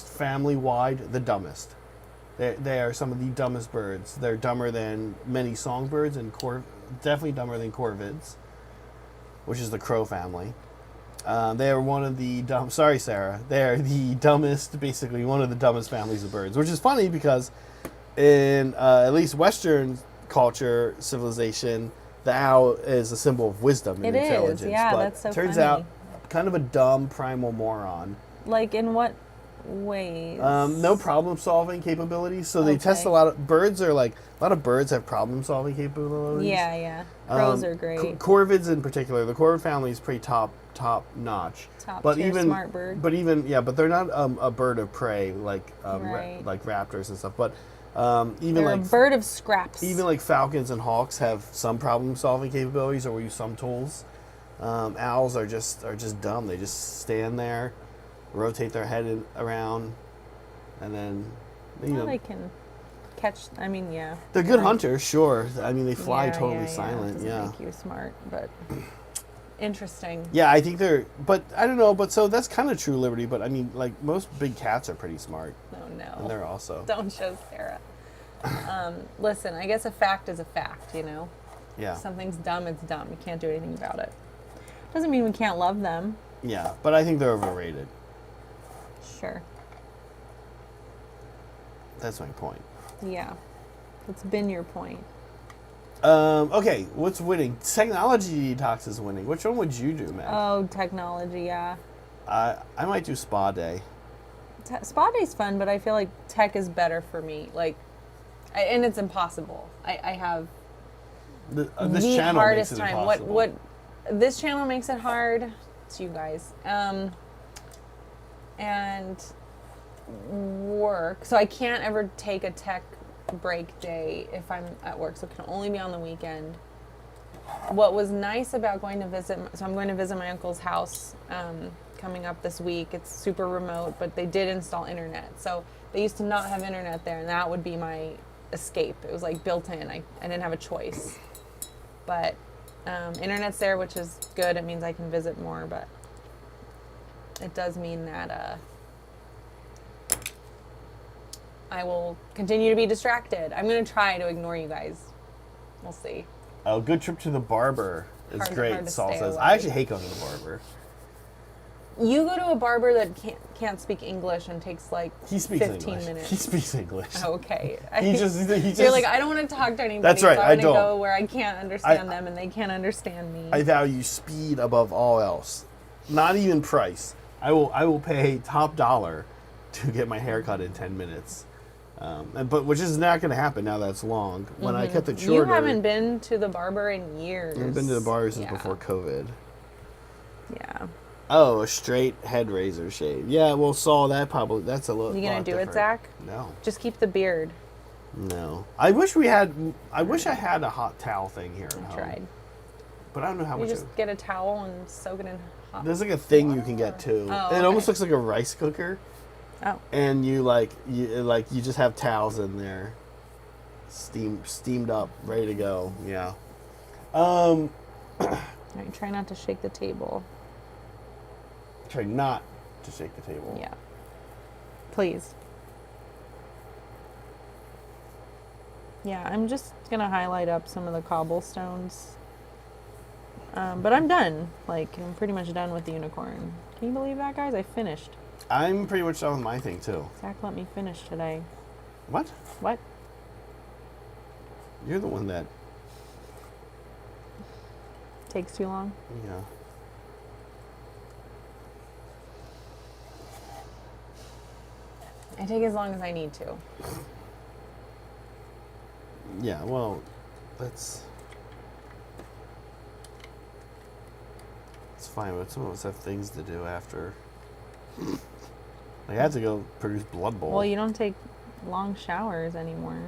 family-wide the dumbest. They are some of the dumbest birds. They're dumber than many songbirds and definitely dumber than corvids, which is the crow family. They are one of the dumb. Sorry, Sarah. They are the dumbest, basically one of the dumbest families of birds, which is funny because in at least Western culture, civilization, the owl is a symbol of wisdom and intelligence. Yeah, but that's so turns funny. out, kind of a dumb primal moron. Like, in what ways? No problem-solving capabilities. So they test a lot of birds. A lot of birds have problem-solving capabilities. Yeah, yeah. Crows are great. Corvids in particular, the corvid family is pretty top notch. Top tier smart bird. But they're not a bird of prey like Right. like raptors and stuff. But even They're like a bird of scraps. even like falcons and hawks have some problem-solving capabilities or use some tools. Owls are just dumb. They just stand there, rotate their head around, and then they can catch. I mean, yeah. they're good hunters, sure. I mean, they fly Yeah, totally yeah, silent. Doesn't Yeah. make you smart, but interesting. Yeah, I think they're, but I don't know. But so that's kind of true liberty. But I mean, like most big cats are pretty smart, Oh no. and they're also Don't show Sarah. Listen, I guess a fact is a fact, you know? yeah, If something's dumb, it's dumb. You can't do anything about it. Doesn't mean we can't love them. yeah. But I think they're overrated. Sure. That's my point. Yeah. It's been your point. Okay, what's winning? Technology detox is winning. Which one would you do, man? Oh, technology, yeah. I might do spa day. Spa day's fun, but I feel like tech is better for me. And it's impossible. I have This the channel hardest makes it time. impossible. What this channel makes it hard. It's you guys. And work. So I can't ever take a tech break day if I'm at work. So it can only be on the weekend. What was nice about going to visit, so I'm going to visit my uncle's house coming up this week. It's super remote, but they did install internet. So they used to not have internet there, and that would be my escape. It was like built in. I didn't have a choice. But internet's there, which is good. It means I can visit more, but it does mean that I will continue to be distracted. I'm going to try to ignore you guys. We'll see. A good trip to the barber is Hard great, to Saul stay says. away. I actually hate going to the barber. You go to a barber that can't speak English and takes like He speaks 15 English. minutes. He speaks English. Okay. He just You're like, I don't want to talk to anybody. That's right, So I I'm don't. going to go where I can't understand them and they can't understand me. I value speed above all else. Not even price. I will pay top dollar to get my hair cut in 10 minutes. But which is not going to happen now that it's long. When I kept it shorter. You haven't been to the barber in years. I've been to the barber since Yeah. before COVID. Yeah. Oh, a straight head razor shave. Yeah, well, Saul, that's a little. You gonna lot do it, different. Zach? No. Just keep the beard. No. I wish I had a hot towel thing here at I home. tried. But I don't know how You much. just get a towel and soak it in hot There's like a thing water, you can get too. Oh, It almost okay. looks like a rice cooker, Oh. and you just have towels in there, steamed up, ready to go. Yeah. All right, try not to shake the table. Try not to shake the table. Yeah. Please. Yeah, I'm just going to highlight up some of the cobblestones. But I'm done. Like, I'm pretty much done with the unicorn. Can you believe that, guys? I finished. I'm pretty much done with my thing too. Zach let me finish today. What? What? You're the one that. Takes too long? Yeah. I take as long as I need to. Yeah. Well, that's. It's fine, but some of us have things to do after. Like, I had to go produce Blood Bowl. Well, you don't take long showers anymore.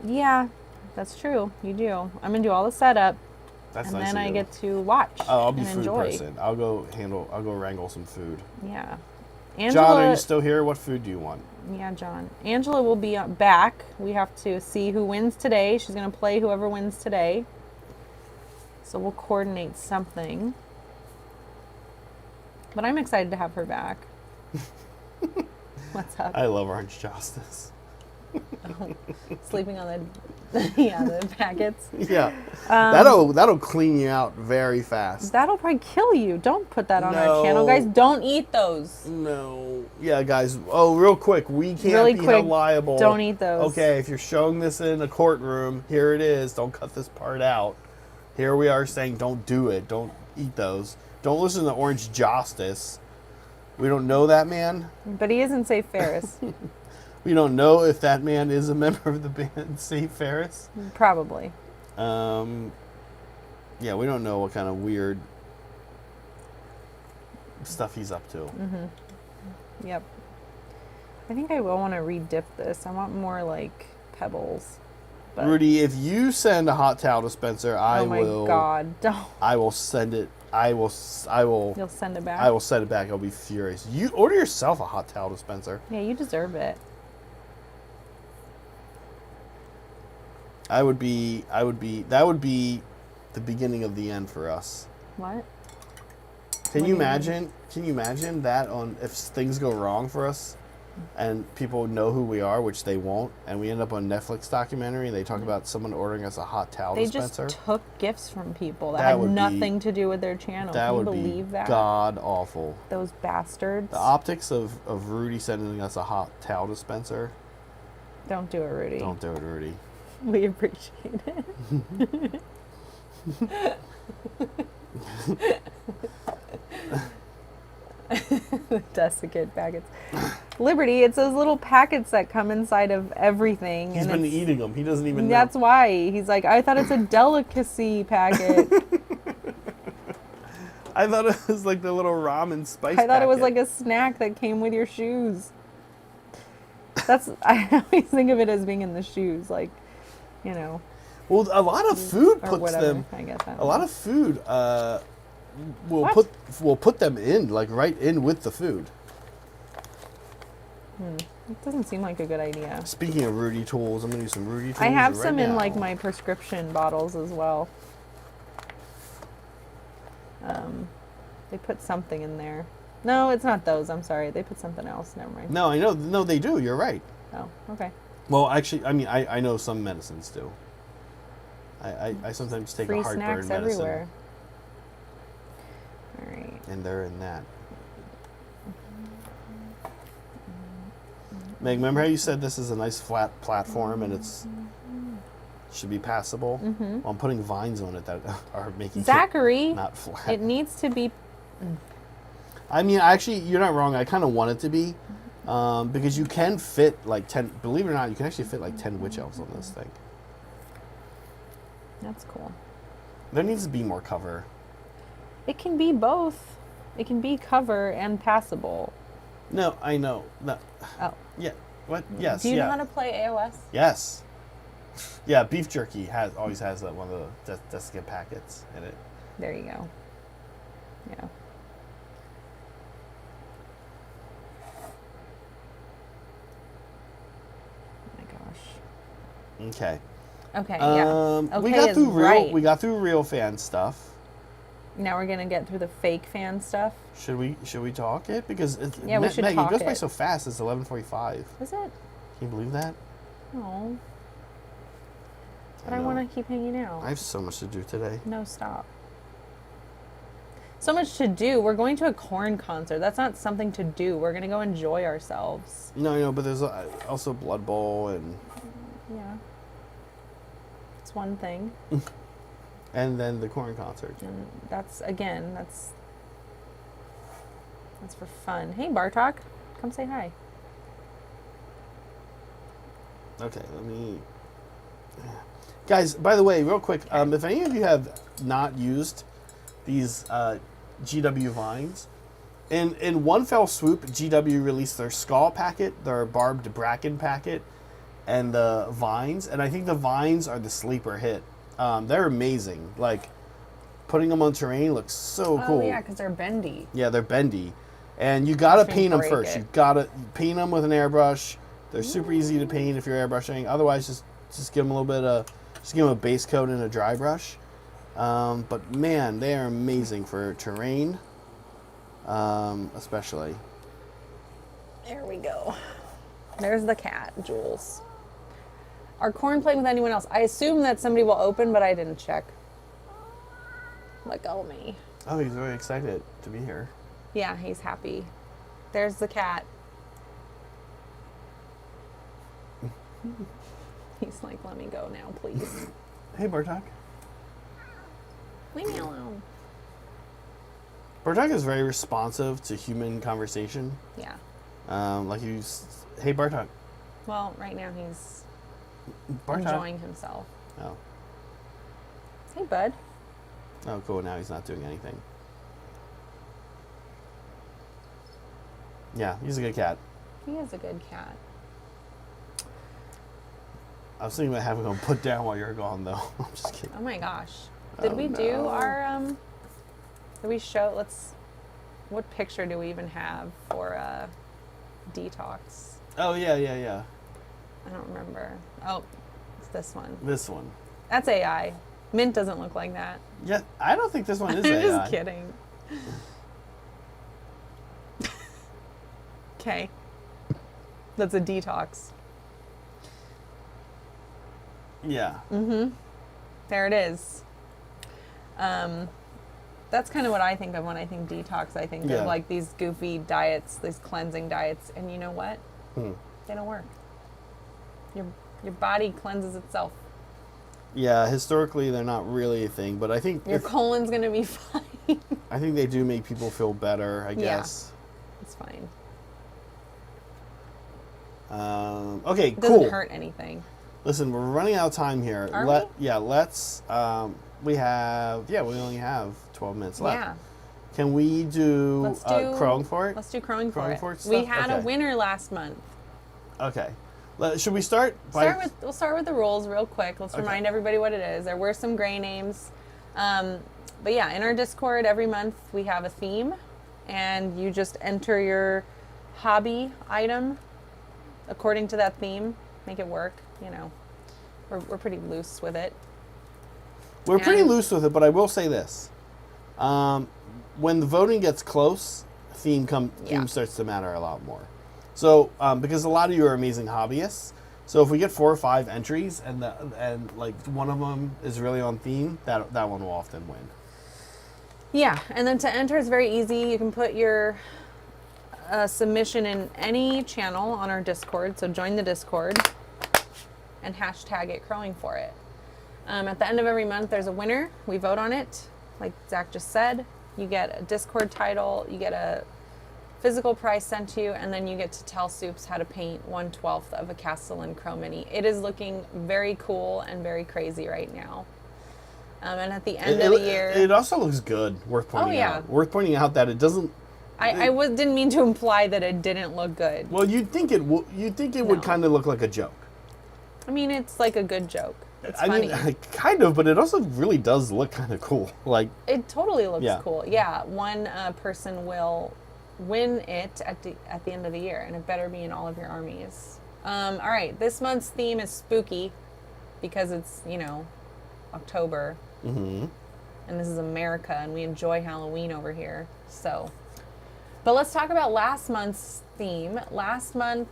Yeah, that's true. You do. I'm going to do all the setup. That's And nice then of I you. get to watch Oh, I'll be and food enjoy. person. I'll go wrangle some food. Yeah. John, are you still here? What food do you want? Yeah, John. Angela will be back. We have to see who wins today. She's going to play whoever wins today. So we'll coordinate something. But I'm excited to have her back. What's up? I love Orange Justice. Sleeping on the packets. Yeah. That'll clean you out very fast. That'll probably kill you. Don't put that on our No. channel, guys. Don't eat those. No. Yeah, guys. Oh, real quick. We can't Really be quick, held liable. don't eat those. Okay, if you're showing this in a courtroom, here it is. Don't cut this part out. Here we are saying don't do it. Don't eat those. Don't listen to Orange Justice. We don't know that man. But he isn't Safe Ferris. We don't know if that man is a member of the band Safe Ferris. Probably. Yeah, we don't know what kind of weird stuff he's up to. Yep. I think I will want to re-dip this. I want more like pebbles. But Rudy, if you send a hot towel dispenser, oh my God, don't. I will send it. I will. You'll send it back? I will send it back. I'll be furious. You order yourself a hot towel dispenser. Yeah, you deserve it. That would be the beginning of the end for us. What? Can What you do you imagine? Can you imagine that if things go wrong for us, and people know who we are, which they won't, and we end up on a Netflix documentary and they talk about someone ordering us a hot towel They dispenser? just took gifts from people that That had would be- nothing to do with their channel. That Can you would believe be that? god awful. Those bastards. The optics of Rudy sending us a hot towel dispenser. Don't do it, Rudy. Don't do it, Rudy. We appreciate it. Desiccant packets. Liberty, it's those little packets that come inside of everything. He's and been it's- eating them. He doesn't even know. That's why. He's like, I thought it's a delicacy packet. I thought it was like the little ramen spice I thought it was packet. like a snack that came with your shoes. I always think of it as being in the shoes, like, you know, Well, a lot of food or puts whatever. them. I get that. A lot of food will What? put them in, like right in with the food. It doesn't seem like a good idea. Speaking of Rudy tools, I'm gonna use some Rudy tools. I have right some in now. like my prescription bottles as well. They put something in there. No, it's not those. I'm sorry. They put something else. Never mind. No, I know. No, they do. You're right. Oh, okay. Well, actually, I mean, I know some medicines do. I sometimes take Free a heartburn snacks medicine, everywhere. All right. and they're in that. Meg, remember how you said this is a nice flat platform and it's should be passable? Mm-hmm. Well, I'm putting vines on it that are making Zachary, it not flat. it needs to be. I mean, actually, you're not wrong. I kind of want it to be, because you can fit like 10. Believe it or not, you can actually fit like 10 witch elves on this thing. That's cool. There needs to be more cover. It can be both. It can be cover and passable. No, I know. No. Oh. Yeah. What? Yes. Do you yeah. know how to play AOS? Yes. Yeah, beef jerky always has one of the Jessica packets in it. There you go. Yeah. Oh my gosh. Okay. Okay, yeah. Okay we got is through right. we got through real fan stuff. Now we're gonna get through the fake fan stuff. Should we talk it? Because it's, Yeah, we should Meg, talk it goes by it. so fast. It's 11:45. Is it? Can you believe that? Oh. But I know. want to keep hanging out. I have so much to do today. No, stop. So much to do. We're going to a corn concert. That's not something to do. We're gonna go enjoy ourselves. No, but there's also Blood Bowl and Yeah. It's one thing. then the corn concert. And that's for fun. Hey Bartok, come say hi. Okay, let me. Guys, by the way, real quick, if any of you have not used these GW vines, in one fell swoop, GW released their skull packet, their barbed bracken packet, and the vines. And I think the vines are the sleeper hit. They're amazing. Like, putting them on terrain looks so cool. Oh yeah, because they're bendy. Yeah, they're bendy. And you gotta Watch me paint them break first. it. You gotta paint them with an airbrush. They're super easy to paint if you're airbrushing. Otherwise, just give them a little bit of, just give them a base coat and a dry brush. But man, they are amazing for terrain, especially. There we go. There's the cat, Jules. Are corn playing with anyone else? I assume that somebody will open, but I didn't check. Let go of me. Oh, he's very excited to be here. Yeah, he's happy. There's the cat. He's like, let me go now, please. Hey, Bartok. Leave me alone. Bartok is very responsive to human conversation. Yeah. Like hey, Bartok. Well, right now he's Bartok. enjoying himself. Oh. Hey, bud. Oh, cool. Now he's not doing anything. Yeah, he's a good cat. He is a good cat. I was thinking about having him put down while you're gone, though. I'm just kidding. Oh my gosh. Did Oh, we do no. our, did we show, what picture do we even have for detox? Oh, yeah. I don't remember. Oh, it's this one. This one. That's AI. Mint doesn't look like that. Yeah, I don't think this one is I'm AI. just kidding. Okay. That's a detox. Yeah. There it is. That's kind of what I think of when I think detox. I think Yeah. of like these goofy diets, these cleansing diets, and you know what? They don't work. Your body cleanses itself. Yeah, historically they're not really a thing, but I think Your colon's gonna be fine. I think they do make people feel better, I guess. It's fine. Okay, It doesn't cool. hurt anything. Listen, we're running out of time here. Are we? Yeah, let's we only have 12 minutes left. Yeah. Can we do, Let's do crowing for it? Let's do crowing for it. Crowing for it We stuff? had a Okay. winner last month. Okay. Should we start by We'll start with the rules real quick. Let's remind everybody what it is. There were some gray names. But yeah, in our Discord every month we have a theme, and you just enter your hobby item according to that theme. Make it work, you know. We're pretty loose with it. We're pretty And- loose with it, but I will say this. When the voting gets close, theme starts to matter a lot more. So, because a lot of you are amazing hobbyists, so if we get 4 or 5 entries and like one of them is really on theme, that one will often win. Yeah, and then to enter is very easy. You can put your submission in any channel on our Discord. So join the Discord and hashtag it crowing for it. At the end of every month, there's a winner. We vote on it. Like Zach just said, you get a Discord title, you get a physical prize sent to you, and then you get to tell Soups how to paint 1/12 of a Castellan Crow Mini. It is looking very cool and very crazy right now. And at the end of the year, It also looks good. Worth pointing yeah. out. Worth pointing out that it doesn't. didn't mean to imply that it didn't look good. Well, you'd think it would kind of look like a joke. I mean, it's like a good joke. It's I funny. mean, kind of, but it also really does look kind of cool. Like, It totally looks Yeah. cool. Yeah, one person will win it at the end of the year, and it better be in all of your armies. All right, this month's theme is spooky because it's, October. mm-hmm. And this is America, and we enjoy Halloween over here. So, but let's talk about last month's theme. Last month,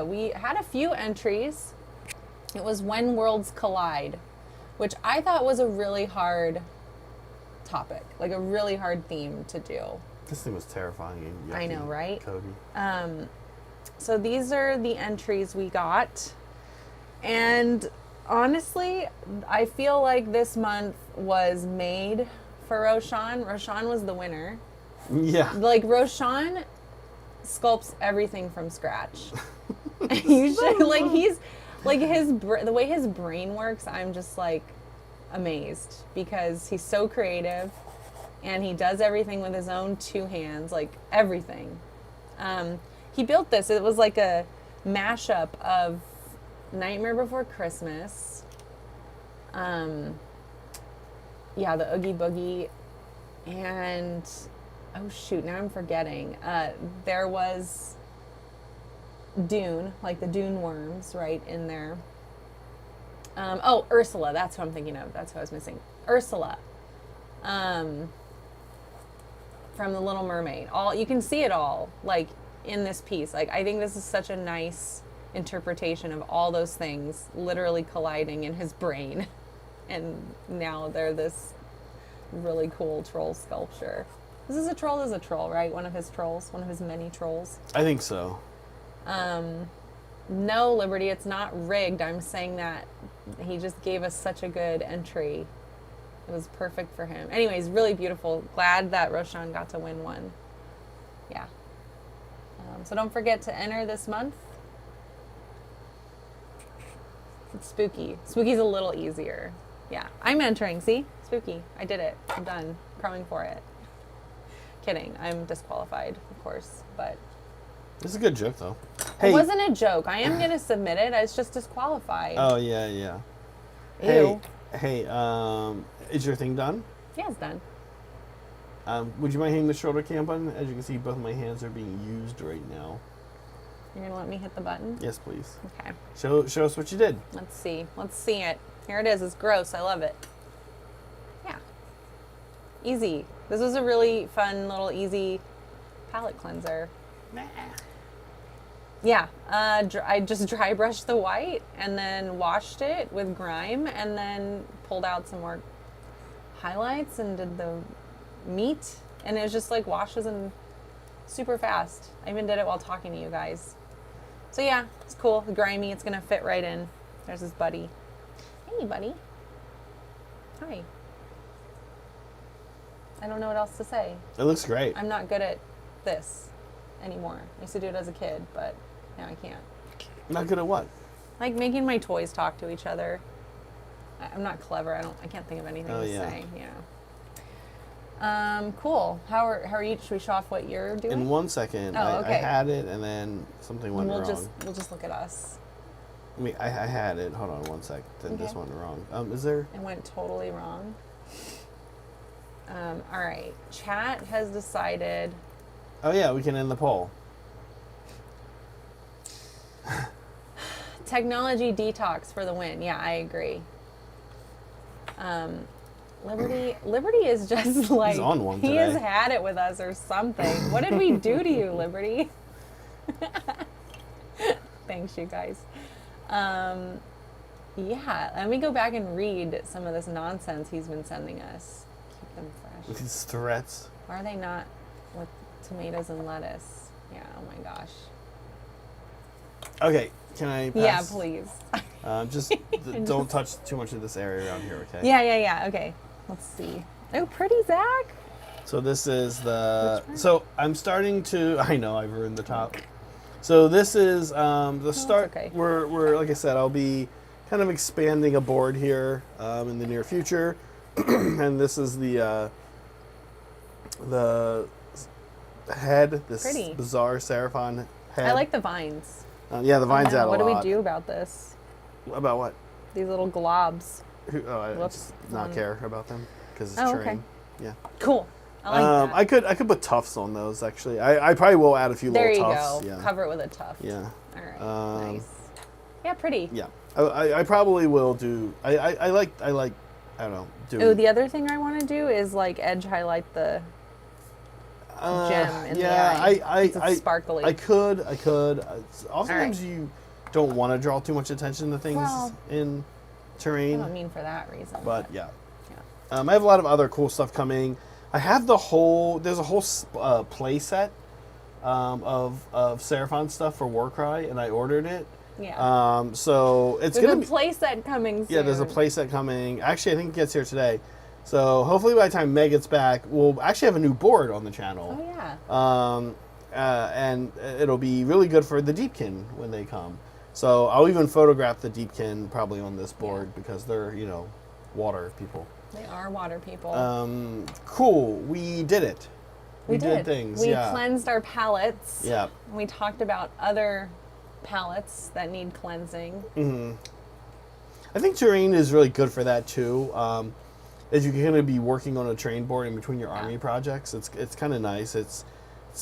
we had a few entries. It was When Worlds Collide, which I thought was a really hard topic, like a really hard theme to do. This thing was terrifying. And yucky, I know, right? Cody. So these are the entries we got. And honestly, I feel like this month was made for Roshan. Roshan was the winner. Yeah. Like, Roshan sculpts everything from scratch. Usually, like, he's like the way his brain works, I'm just like amazed because he's so creative and he does everything with his own two hands, like everything. He built this. It was like a mashup of Nightmare Before Christmas, the Oogie Boogie, and oh shoot, now I'm forgetting. There was Dune, like the Dune worms, right in there. Ursula, that's what I'm thinking of. That's what I was missing. Ursula, from The Little Mermaid. You can see it all, like, in this piece. Like, I think this is such a nice interpretation of all those things literally colliding in his brain. And now they're this really cool troll sculpture. This is a troll, right? One of his trolls, one of his many trolls. I think so. No, Liberty, it's not rigged. I'm saying that he just gave us such a good entry. It was perfect for him. Anyways, really beautiful. Glad that Roshan got to win one. Yeah. So don't forget to enter this month. It's spooky. Spooky's a little easier. Yeah. I'm entering. See? Spooky. I did it. I'm done. Crowing for it. Kidding. I'm disqualified, of course. But It's a good joke, though. it wasn't a joke. I am going to submit it. I was just disqualified. Oh, yeah, yeah. Ew. Hey, is your thing done? Yeah, it's done. Would you mind hitting the shoulder cam button? As you can see, both my hands are being used right now. You're going to let me hit the button? Yes, please. Okay. Show us what you did. Let's see. Let's see it. Here it is. It's gross. I love it. Yeah. Easy. This was a really fun little easy palette cleanser. Nah. Yeah. I just dry brushed the white and then washed it with grime and then pulled out some more highlights and did the meat. And it was just like washes and super fast. I even did it while talking to you guys. So yeah, it's cool. Grimy. It's going to fit right in. There's his buddy. Hey, buddy. Hi. I don't know what else to say. It looks great. I'm not good at this anymore. I used to do it as a kid, but now I can't. Not good at what? Like making my toys talk to each other. I'm not clever. I can't think of anything to say. Yeah. Cool. How are you? Should we show off what you're doing? In 1 second, Oh, okay. I had it, and then something went wrong. We'll just look at us. I mean, I had it. Hold on 1 sec. Then this Okay. went wrong. Is there? It went totally wrong. All right. Chat has decided. Oh yeah, we can end the poll. Technology detox for the win. Yeah, I agree. Liberty is just like, He's on one he has today. had it with us or something. What did we do to you, Liberty? Thanks, you guys. Yeah, let me go back and read some of this nonsense he's been sending us. Keep them fresh. These threats. Why are they not with tomatoes and lettuce? Yeah, oh my gosh. Okay, can I pass? Yeah, please. Just don't touch too much of this area around here, okay? Yeah. Okay. Let's see. Oh, pretty Zach. So this is the. So I'm starting to. I know I've ruined the top. So this is the start. okay. We're like I said, I'll be kind of expanding a board here in the near future. And this is the head, this Pretty. bizarre Seraphon head. I like the vines. Yeah, the vines add a What lot. do we do about this? About what? These little globs. I Whoops. just not care about them because it's Oh, terrain. okay. Yeah. Cool. I like that. I could put tufts on those actually. I probably will add a few There you little tufts. go. Yeah. Cover it with a tuft. Yeah. All right. Nice. Yeah, pretty. Yeah. I probably will do. I like. I don't know. Oh, the other thing I want to do is like edge highlight the gem in the eye. It's sparkly. I could. Oftentimes you don't want to draw too much attention to things in terrain. I don't mean for that reason. But yeah. I have a lot of other cool stuff coming. I have there's a whole play set of Seraphon stuff for Warcry, and I ordered it. Yeah. So it's There's gonna a be play set coming soon. Yeah, there's a play set coming. Actually, I think it gets here today. So hopefully by the time Meg gets back, we'll actually have a new board on the channel. Oh yeah. And it'll be really good for the Deepkin when they come. So I'll even photograph the Deepkin probably on this board because they're, water people. They are water people. Cool. We did it. We did things. We cleansed our palettes. Yeah. We talked about other palettes that need cleansing. Mm-hmm. I think terrain is really good for that too. As you're going to be working on a terrain board in between your army projects, it's kind of nice. It's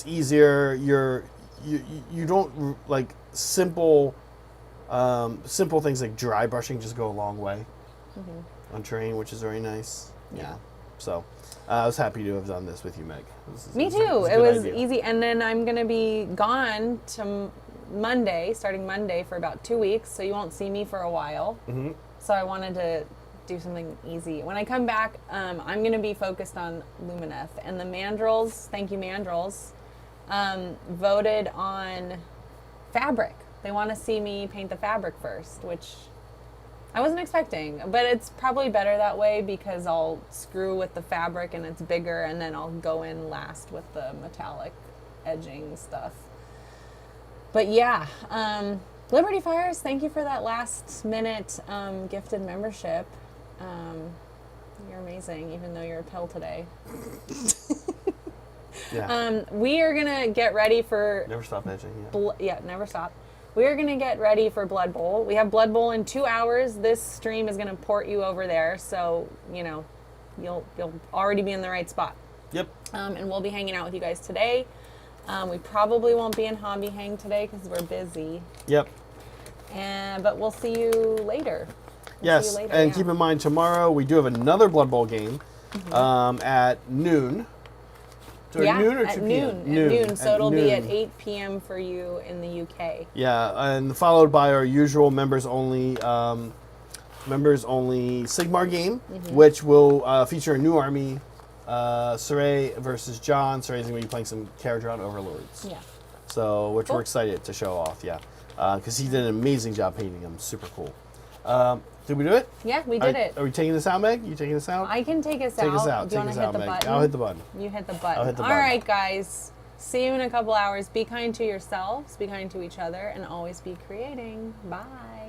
easier. You don't like simple things like dry brushing just go a long way on terrain, which is very nice. Yeah. So I was happy to have done this with you, Meg. Me too. It was easy, and then I'm going to be gone to starting Monday for about 2 weeks, so you won't see me for a while. Mm-hmm. So I wanted to do something easy. When I come back, I'm going to be focused on Lumineth, and the Mandrills, thank you Mandrills, voted on fabric. They want to see me paint the fabric first, which I wasn't expecting, but it's probably better that way because I'll screw with the fabric and it's bigger, and then I'll go in last with the metallic edging stuff. But yeah, Liberty Fires, thank you for that last minute gifted membership. You're amazing, even though you're a pill today. Yeah. We are gonna get ready for Never stop edging. never stop. We are gonna get ready for Blood Bowl. We have Blood Bowl in 2 hours. This stream is gonna port you over there, so you'll already be in the right spot. Yep. And we'll be hanging out with you guys today. We probably won't be in Hobby Hang today because we're busy. Yep. But we'll see you later. Yes, and keep in mind tomorrow we do have another Blood Bowl game at noon. So noon or 2 p.m.? At noon. So it'll be at 8 p.m. for you in the UK. Yeah, and followed by our usual members only Sigmar game, which will feature a new army, Saray versus John. Saray's going to be playing some Caradron Overlords. Yeah. So, which we're excited to show off, because he did an amazing job painting them. Super cool. Did we do it? Yeah, we did it. Are we taking this out, Meg? You taking this out? I can take us out. Take us out. Do you want to hit the Meg. button? I'll hit the button. You hit the button. I'll hit the All button. right, guys. See you in a couple hours. Be kind to yourselves, be kind to each other, and always be creating. Bye.